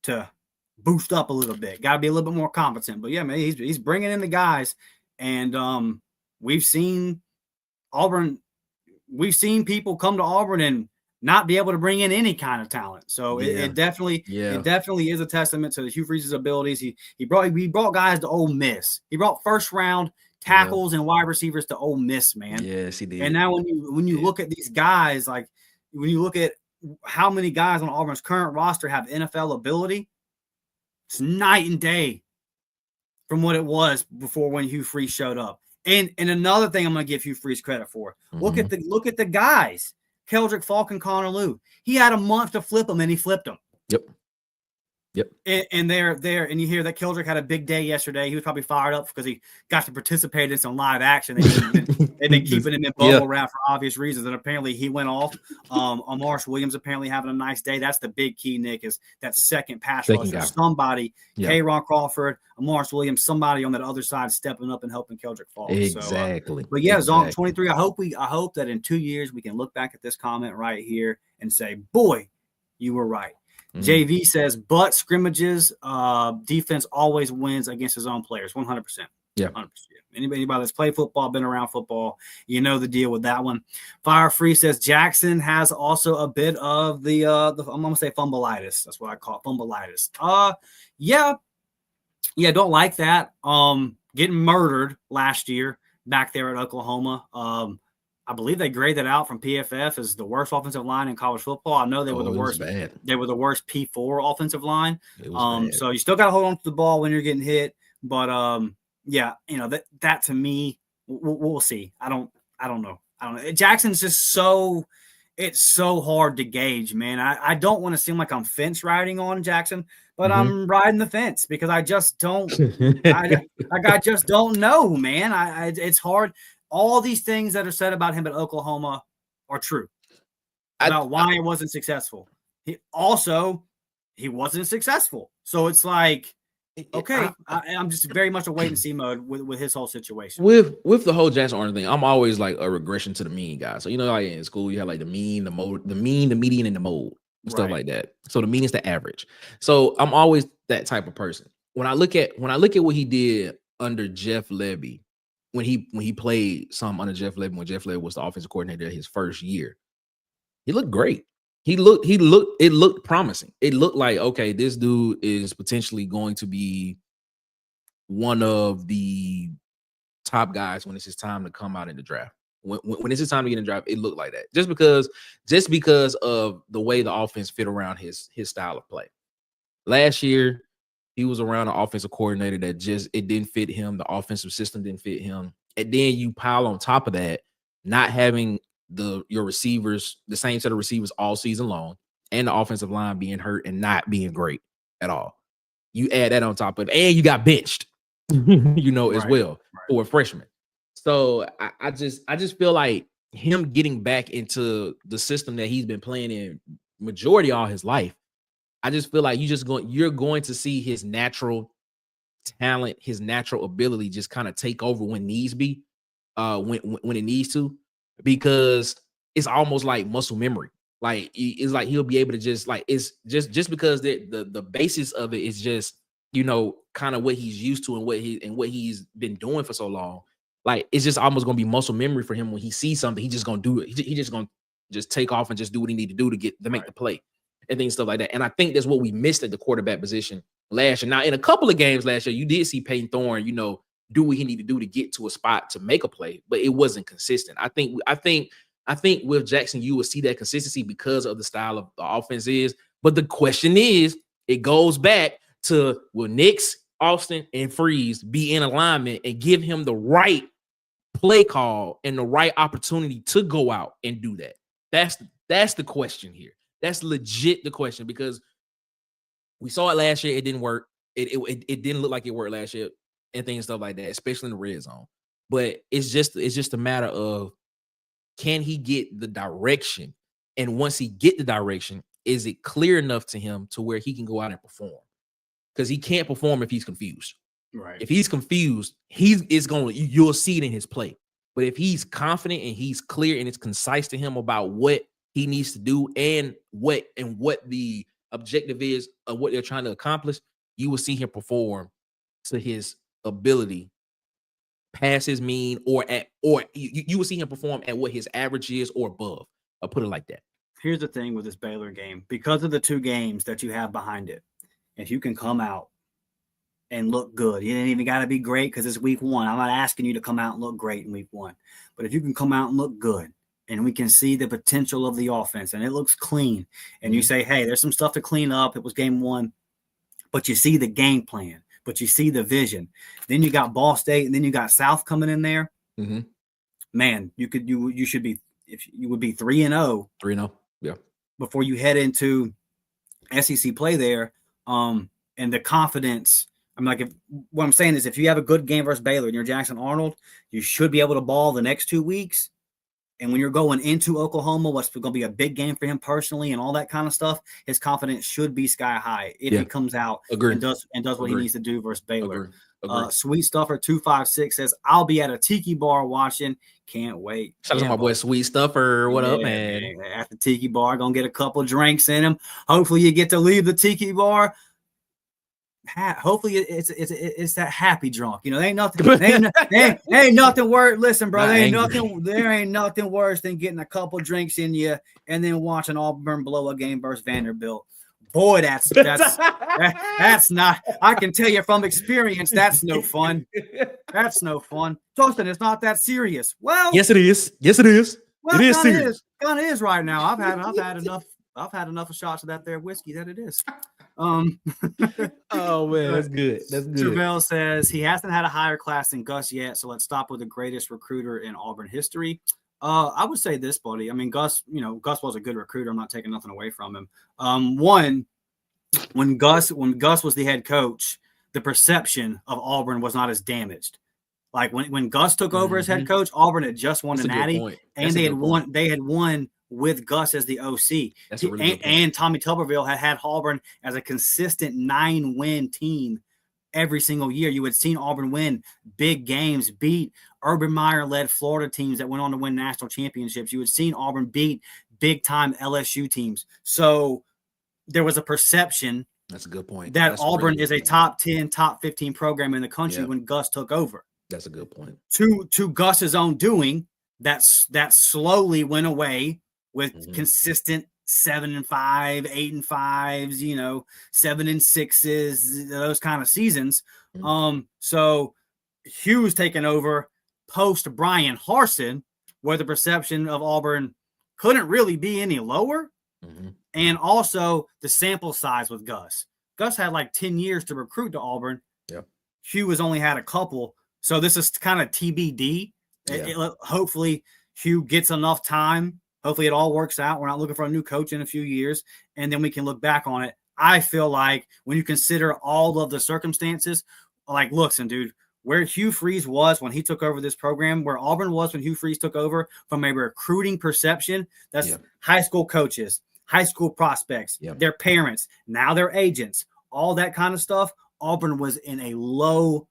to boost up a little bit. Got to be a little bit more competent. But yeah, man, he's bringing in the guys, and we've seen people come to Auburn and not be able to bring in any kind of talent. So it definitely is a testament to Hugh Freeze's abilities. He brought guys to Ole Miss. He brought first round tackles and wide receivers to Ole Miss, man. Yes, he did. And now when you look at these guys, like when you look at how many guys on Auburn's current roster have NFL ability, it's night and day from what it was before when Hugh Freeze showed up. And another thing I'm going to give Hugh Freeze credit for. Look at the guys. Keldrick, Falk, and Connor Lew. He had a month to flip them, and he flipped them. Yep. And they're there, and you hear that Keldrick had a big day yesterday. He was probably fired up because he got to participate in some live action. They've been keeping him in bubble wrap for obvious reasons, and apparently he went off. Amaris Williams apparently having a nice day. That's the big key, Nick, is that second pass rusher. Somebody, K-Ron Crawford, Amaris Williams, somebody on that other side stepping up and helping Keldrick fall. Exactly. So, but yeah, Zonk 23. I hope that in 2 years we can look back at this comment right here and say, boy, you were right. Mm-hmm. JV says, but scrimmages, defense always wins against his own players. 100%. Yeah. 100%. Anybody that's played football, been around football, you know the deal with that one. Fire Free says Jackson has also a bit of the I'm gonna say fumbleitis. That's what I call it, fumbleitis. Yeah, don't like that. Getting murdered last year back there at Oklahoma. I believe they graded out from PFF as the worst offensive line in college football. I know they were the worst. Bad. They were the worst P4 offensive line. So you still got to hold on to the ball when you're getting hit. But that to me, we'll see. I don't know. Jackson's just it's so hard to gauge, man. I don't want to seem like I'm fence riding on Jackson, but I'm riding the fence because I just don't. I just don't know, man. It's hard. All these things that are said about him at Oklahoma are true about why it wasn't successful. He wasn't successful. So it's like, okay, I'm just very much a wait and see mode with his whole situation. With the whole Jackson Arnold thing, I'm always like a regression to the mean guy. So, like in school, you have like the mean, the median, and the mode. stuff like that. So the mean is the average. So I'm always that type of person. When I look at what he did under Jeff Lebby, when he played some under Jeff Lebby, when Jeff Lebby was the offensive coordinator his first year, he looked great. It looked promising. It looked like, okay, this dude is potentially going to be one of the top guys when it's his time to come out in the draft. When it's his time to get in the draft, it looked like that. Just because of the way the offense fit around his style of play. Last year, he was around an offensive coordinator that it didn't fit him. The offensive system didn't fit him. And then you pile on top of that, not having your receivers, the same set of receivers all season long, and the offensive line being hurt and not being great at all. You add that on top of it, and you got benched, as well for a freshman. So I just feel like him getting back into the system that he's been playing in majority all his life. I just feel like you're going to see his natural talent, his natural ability just kind of take over when needs be, when it needs to, because it's almost like muscle memory. Like it's like he'll be able to just like it's just because the basis of it is just kind of what he's used to and what he's been doing for so long. Like it's just almost gonna be muscle memory for him. When he sees something, he's just gonna do it. He just gonna just take off and just do what he need to do to make the play and things, stuff like that. And I think that's what we missed at the quarterback position last year. Now, in a couple of games last year, you did see Peyton Thorne, do what he needed to do to get to a spot to make a play, but it wasn't consistent. I think with Jackson, you will see that consistency because of the style of the offense is. But the question is, it goes back to, will Nix, Austin, and Freeze be in alignment and give him the right play call and the right opportunity to go out and do that? That's the question here. That's legit the question, because we saw it last year. It didn't work. It didn't look like it worked last year and things, stuff like that, especially in the red zone. But it's just a matter of, can he get the direction? And once he get the direction, is it clear enough to him to where he can go out and perform? Because he can't perform if he's confused. Right. If he's confused, you'll see it in his play. But if he's confident and he's clear and it's concise to him about what he needs to do and what the objective is of what they're trying to accomplish, you will see him perform to his ability, past his mean, or you will see him perform at what his average is or above. I'll put it like that. Here's the thing with this Baylor game, because of the two games that you have behind it, if you can come out and look good, you didn't even got to be great because it's week one. I'm not asking you to come out and look great in week one, but if you can come out and look good, and we can see the potential of the offense, and it looks clean, and you say, hey, there's some stuff to clean up. It was game one, but you see the game plan, but you see the vision. Then you got Ball State, and then you got South coming in there. Mm-hmm. Man, you should be, if you would be 3-0. 3-0, yeah. Before you head into SEC play there, and the confidence. I'm like, what I'm saying is, if you have a good game versus Baylor and you're Jackson Arnold, you should be able to ball the next 2 weeks. And when you're going into Oklahoma, what's going to be a big game for him personally and all that kind of stuff, his confidence should be sky high if he comes out and does what he needs to do versus Baylor. Sweet Stuffer 256 says, I'll be at a tiki bar watching. Can't wait. Shout out to my boy Sweet Stuffer. What up, man? At the tiki bar, gonna get a couple drinks in him. Hopefully you get to leave the tiki bar. Hopefully it's that happy drunk. There ain't nothing. ain't nothing worse. Listen, bro, there ain't nothing worse than getting a couple drinks in you and then watching Auburn blow a game versus Vanderbilt. Boy, that's not. I can tell you from experience, that's no fun. That's no fun. Dustin, it's not that serious. Well, yes, it is. Yes, it is. Well, it is serious. Kind of is right now. I've had enough. I've had enough of shots of that there whiskey that it is. Oh man, that's good. That's good. Travell says he hasn't had a higher class than Gus yet, so let's stop with the greatest recruiter in Auburn history. I would say this, buddy. I mean, Gus was a good recruiter. I'm not taking nothing away from him. One, when Gus was the head coach, the perception of Auburn was not as damaged. Like when Gus took over as head coach, Auburn had just won the Natty, and they had won with Gus as the OC. And Tommy Tuberville had Auburn as a consistent 9-win team every single year. You had seen Auburn win big games, beat Urban Meyer-led Florida teams that went on to win national championships. You had seen Auburn beat big-time LSU teams. So there was a perception That's a good point. that That's Auburn really is a top 10, top 15 program in the country when Gus took over. That's a good point. To Gus's own doing, that slowly went away with consistent 7-5, 8-5s, 7-6s, those kind of seasons. So Hugh's taken over post Brian Harsin, where the perception of Auburn couldn't really be any lower. And also the sample size with Gus. Gus had like 10 years to recruit to Auburn. Yep. Hugh has only had a couple. So this is kind of TBD. Hopefully Hugh gets enough time. Hopefully it all works out. We're not looking for a new coach in a few years, and then we can look back on it. I feel like when you consider all of the circumstances, like, listen, dude, where Hugh Freeze was when he took over this program, where Auburn was when Hugh Freeze took over, from a recruiting perception, that's high school coaches, high school prospects, their parents, now their agents, all that kind of stuff. Auburn was in a low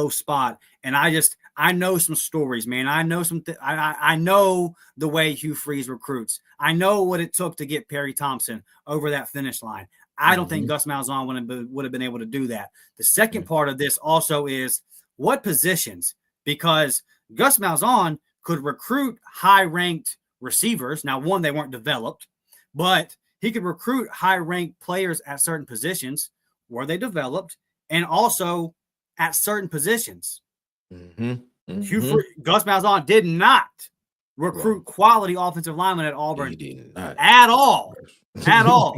spot. And I know some stories, man. I know I know the way Hugh Freeze recruits. I know what it took to get Perry Thompson over that finish line. I don't think Gus Malzahn would have been able to do that. The second part of this also is what positions, because Gus Malzahn could recruit high-ranked receivers. Now, one, they weren't developed, but he could recruit high-ranked players at certain positions. Were they developed? And also at certain positions. Gus Malzahn did not recruit quality offensive linemen at Auburn at all. At all.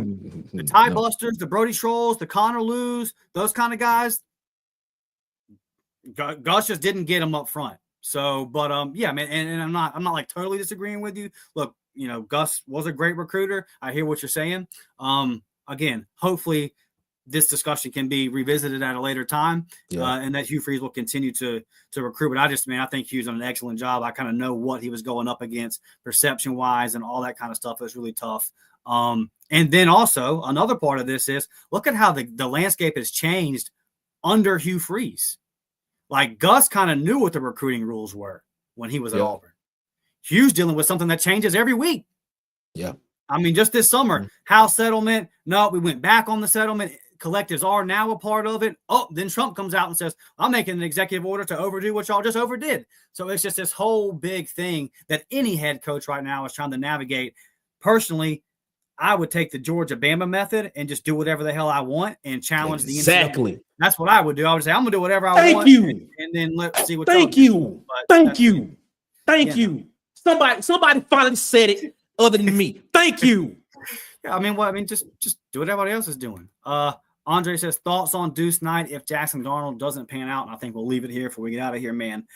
The Ty Busters, the Brody Schrolls, the Connor Lews, those kind of guys, Gus just didn't get them up front. So, but yeah, man, and I'm not like totally disagreeing with you. Look, Gus was a great recruiter. I hear what you're saying. Again, hopefully this discussion can be revisited at a later time, and that Hugh Freeze will continue to recruit. But I think Hugh's done an excellent job. I kind of know what he was going up against perception-wise and all that kind of stuff. It was really tough. And then also another part of this is look at how the landscape has changed under Hugh Freeze. Like Gus kind of knew what the recruiting rules were when he was at Auburn. Hugh's dealing with something that changes every week. Yeah. I mean, just this summer, house settlement. No, we went back on the settlement. Collectives are now a part of it. Oh, then Trump comes out and says, I'm making an executive order to overdo what y'all just overdid. So it's just this whole big thing that any head coach right now is trying to navigate. Personally, I would take the Georgia-Bama method and just do whatever the hell I want and challenge the NCAA. Exactly. That's what I would do. I would say, I'm going to do whatever I want. And then let's see what. Thank you. Thank you. Somebody finally said it other than me. Thank you. Yeah, I mean, just do what everybody else is doing. Andre says, thoughts on Deuce Knight if Jackson Arnold doesn't pan out? And I think we'll leave it here before we get out of here, man.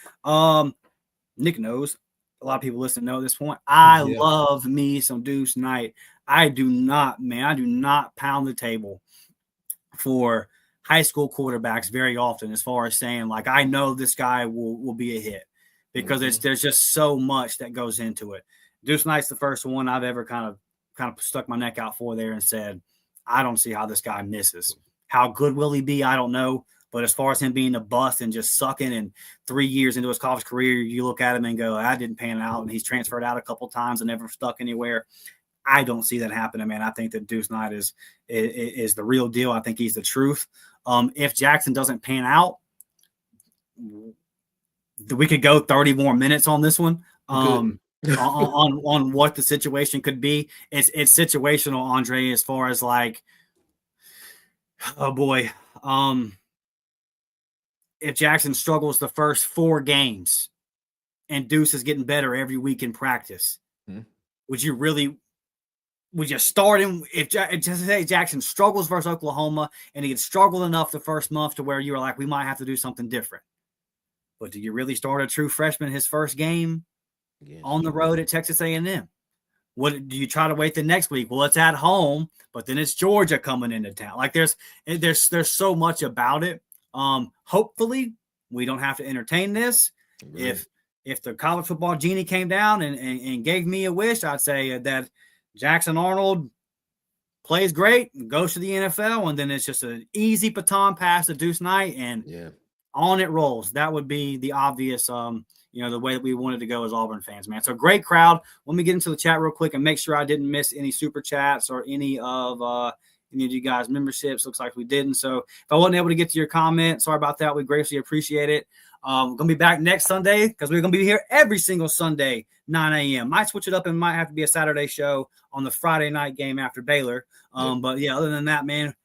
Nick knows. A lot of people listening know at this point. I love me some Deuce Knight. I do not pound the table for high school quarterbacks very often as far as saying, like, I know this guy will be a hit because there's just so much that goes into it. Deuce Knight's the first one I've ever kind of stuck my neck out for there and said, I don't see how this guy misses. How good will he be? I don't know. But as far as him being a bust and just sucking and 3 years into his college career, you look at him and go, I didn't pan out. And he's transferred out a couple times and never stuck anywhere. I don't see that happening, man. I think that Deuce Knight is the real deal. I think he's the truth. If Jackson doesn't pan out, we could go 30 more minutes on this one. On what the situation could be. It's situational, Andre, as far as like, oh boy. If Jackson struggles the first 4 games and Deuce is getting better every week in practice, would you start him if just say Jackson struggles versus Oklahoma and he had struggled enough the first month to where you were like, we might have to do something different. But do you really start a true freshman his first game on the road at Texas A&M? What do you try to wait the next week? Well, it's at home, but then it's Georgia coming into town. Like there's so much about it. Hopefully we don't have to entertain this. Right. If the college football genie came down and gave me a wish, I'd say that Jackson Arnold plays great, goes to the NFL, and then it's just an easy baton pass to Deuce Knight, and on it rolls. That would be the obvious, the way that we wanted to go as Auburn fans, man. So great crowd. Let me get into the chat real quick and make sure I didn't miss any super chats or any of any of you guys' memberships. Looks like we didn't. So if I wasn't able to get to your comment, sorry about that. We greatly appreciate it. We're going to be back next Sunday because we're going to be here every single Sunday, 9 a.m. Might switch it up and might have to be a Saturday show on the Friday night game after Baylor. But, yeah, other than that, man,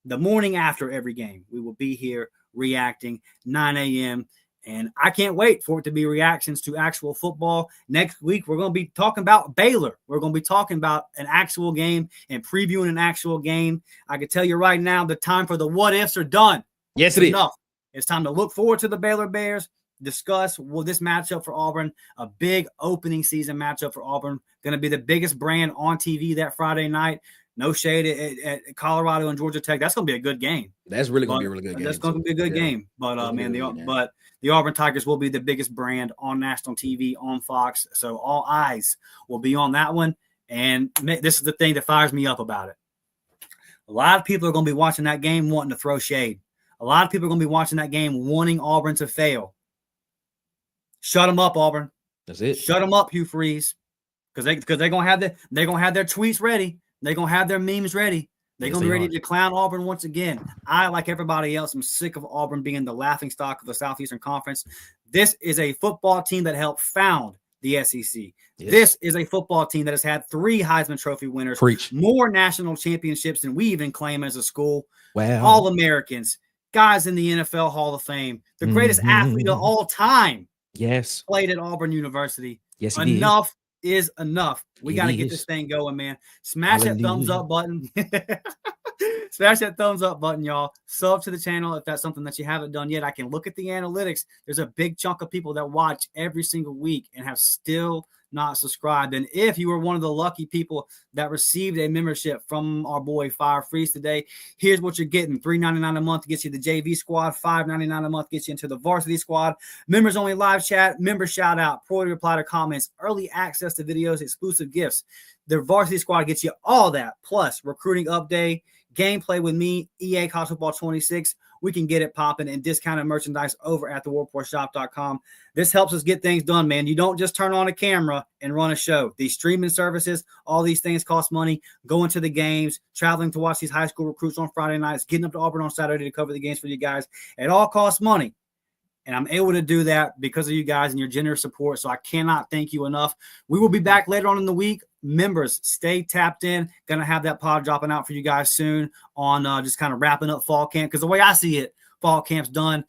the morning after every game, we will be here reacting 9 a.m. And I can't wait for it to be reactions to actual football. Next week, we're going to be talking about Baylor. We're going to be talking about an actual game and previewing an actual game. I can tell you right now, the time for the what-ifs are done. Yes, it is. Enough. It's time to look forward to the Baylor Bears, discuss this matchup for Auburn, a big opening season matchup for Auburn, going to be the biggest brand on TV that Friday night. No shade at Colorado and Georgia Tech. That's going to be a good game. That's really going to be a really good game. That's going to be a good game. But, the Auburn Tigers will be the biggest brand on national TV, on Fox. So all eyes will be on that one. And this is the thing that fires me up about it. A lot of people are going to be watching that game wanting to throw shade. A lot of people are going to be watching that game wanting Auburn to fail. Shut them up, Auburn. That's it. Shut them up, Hugh Freeze. Because they're going to have their tweets ready. They're going to have their memes ready. They're going to be ready to clown Auburn once again. I, like everybody else, am sick of Auburn being the laughingstock of the Southeastern Conference. This is a football team that helped found the SEC. Yes. This is a football team that has had 3 Heisman Trophy winners, more national championships than we even claim as a school. Wow. All-Americans, guys in the NFL Hall of Fame, the greatest athlete of all time. Yes. Played at Auburn University. Yes, enough is enough. We got to get this thing going, man. Smash that thumbs up button. Smash that thumbs up button, y'all. Sub to the channel if that's something that you haven't done yet. I can look at the analytics. There's a big chunk of people that watch every single week and have still not subscribed. And if you were one of the lucky people that received a membership from our boy Fire Freeze today, here's what you're getting. $3.99 a month gets you the JV squad. $5.99 a month gets you into the varsity squad. Members only live chat, member shout out, priority reply to comments, early access to videos, exclusive gifts. The varsity squad gets you all that, plus recruiting update, gameplay with me, EA College Football 26. We can get it popping, and discounted merchandise over at thewarreportshop.com. This helps us get things done, man. You don't just turn on a camera and run a show. These streaming services, all these things cost money. Going to the games, traveling to watch these high school recruits on Friday nights, getting up to Auburn on Saturday to cover the games for you guys. It all costs money. And I'm able to do that because of you guys and your generous support. So I cannot thank you enough. We will be back later on in the week. Members, stay tapped in. Going to have that pod dropping out for you guys soon on just kind of wrapping up fall camp. Because the way I see it, fall camp's done.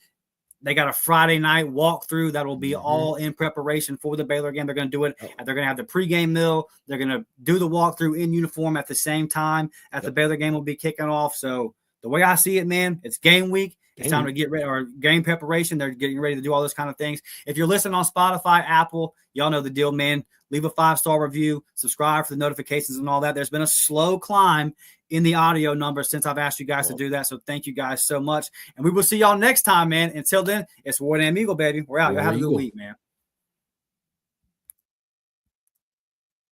They got a Friday night walkthrough that will be all in preparation for the Baylor game. They're going to do it. They're going to have the pregame meal. They're going to do the walkthrough in uniform at the same time as the Baylor game will be kicking off. So the way I see it, man, it's game week. It's time to get ready, or game preparation. They're getting ready to do all those kind of things. If you're listening on Spotify, Apple, y'all know the deal, man. Leave a 5-star review, subscribe for the notifications and all that. There's been a slow climb in the audio numbers since I've asked you guys to do that. So thank you guys so much. And we will see y'all next time, man. Until then, it's War Damn Eagle, baby. We're out. Y'all have a good week, man.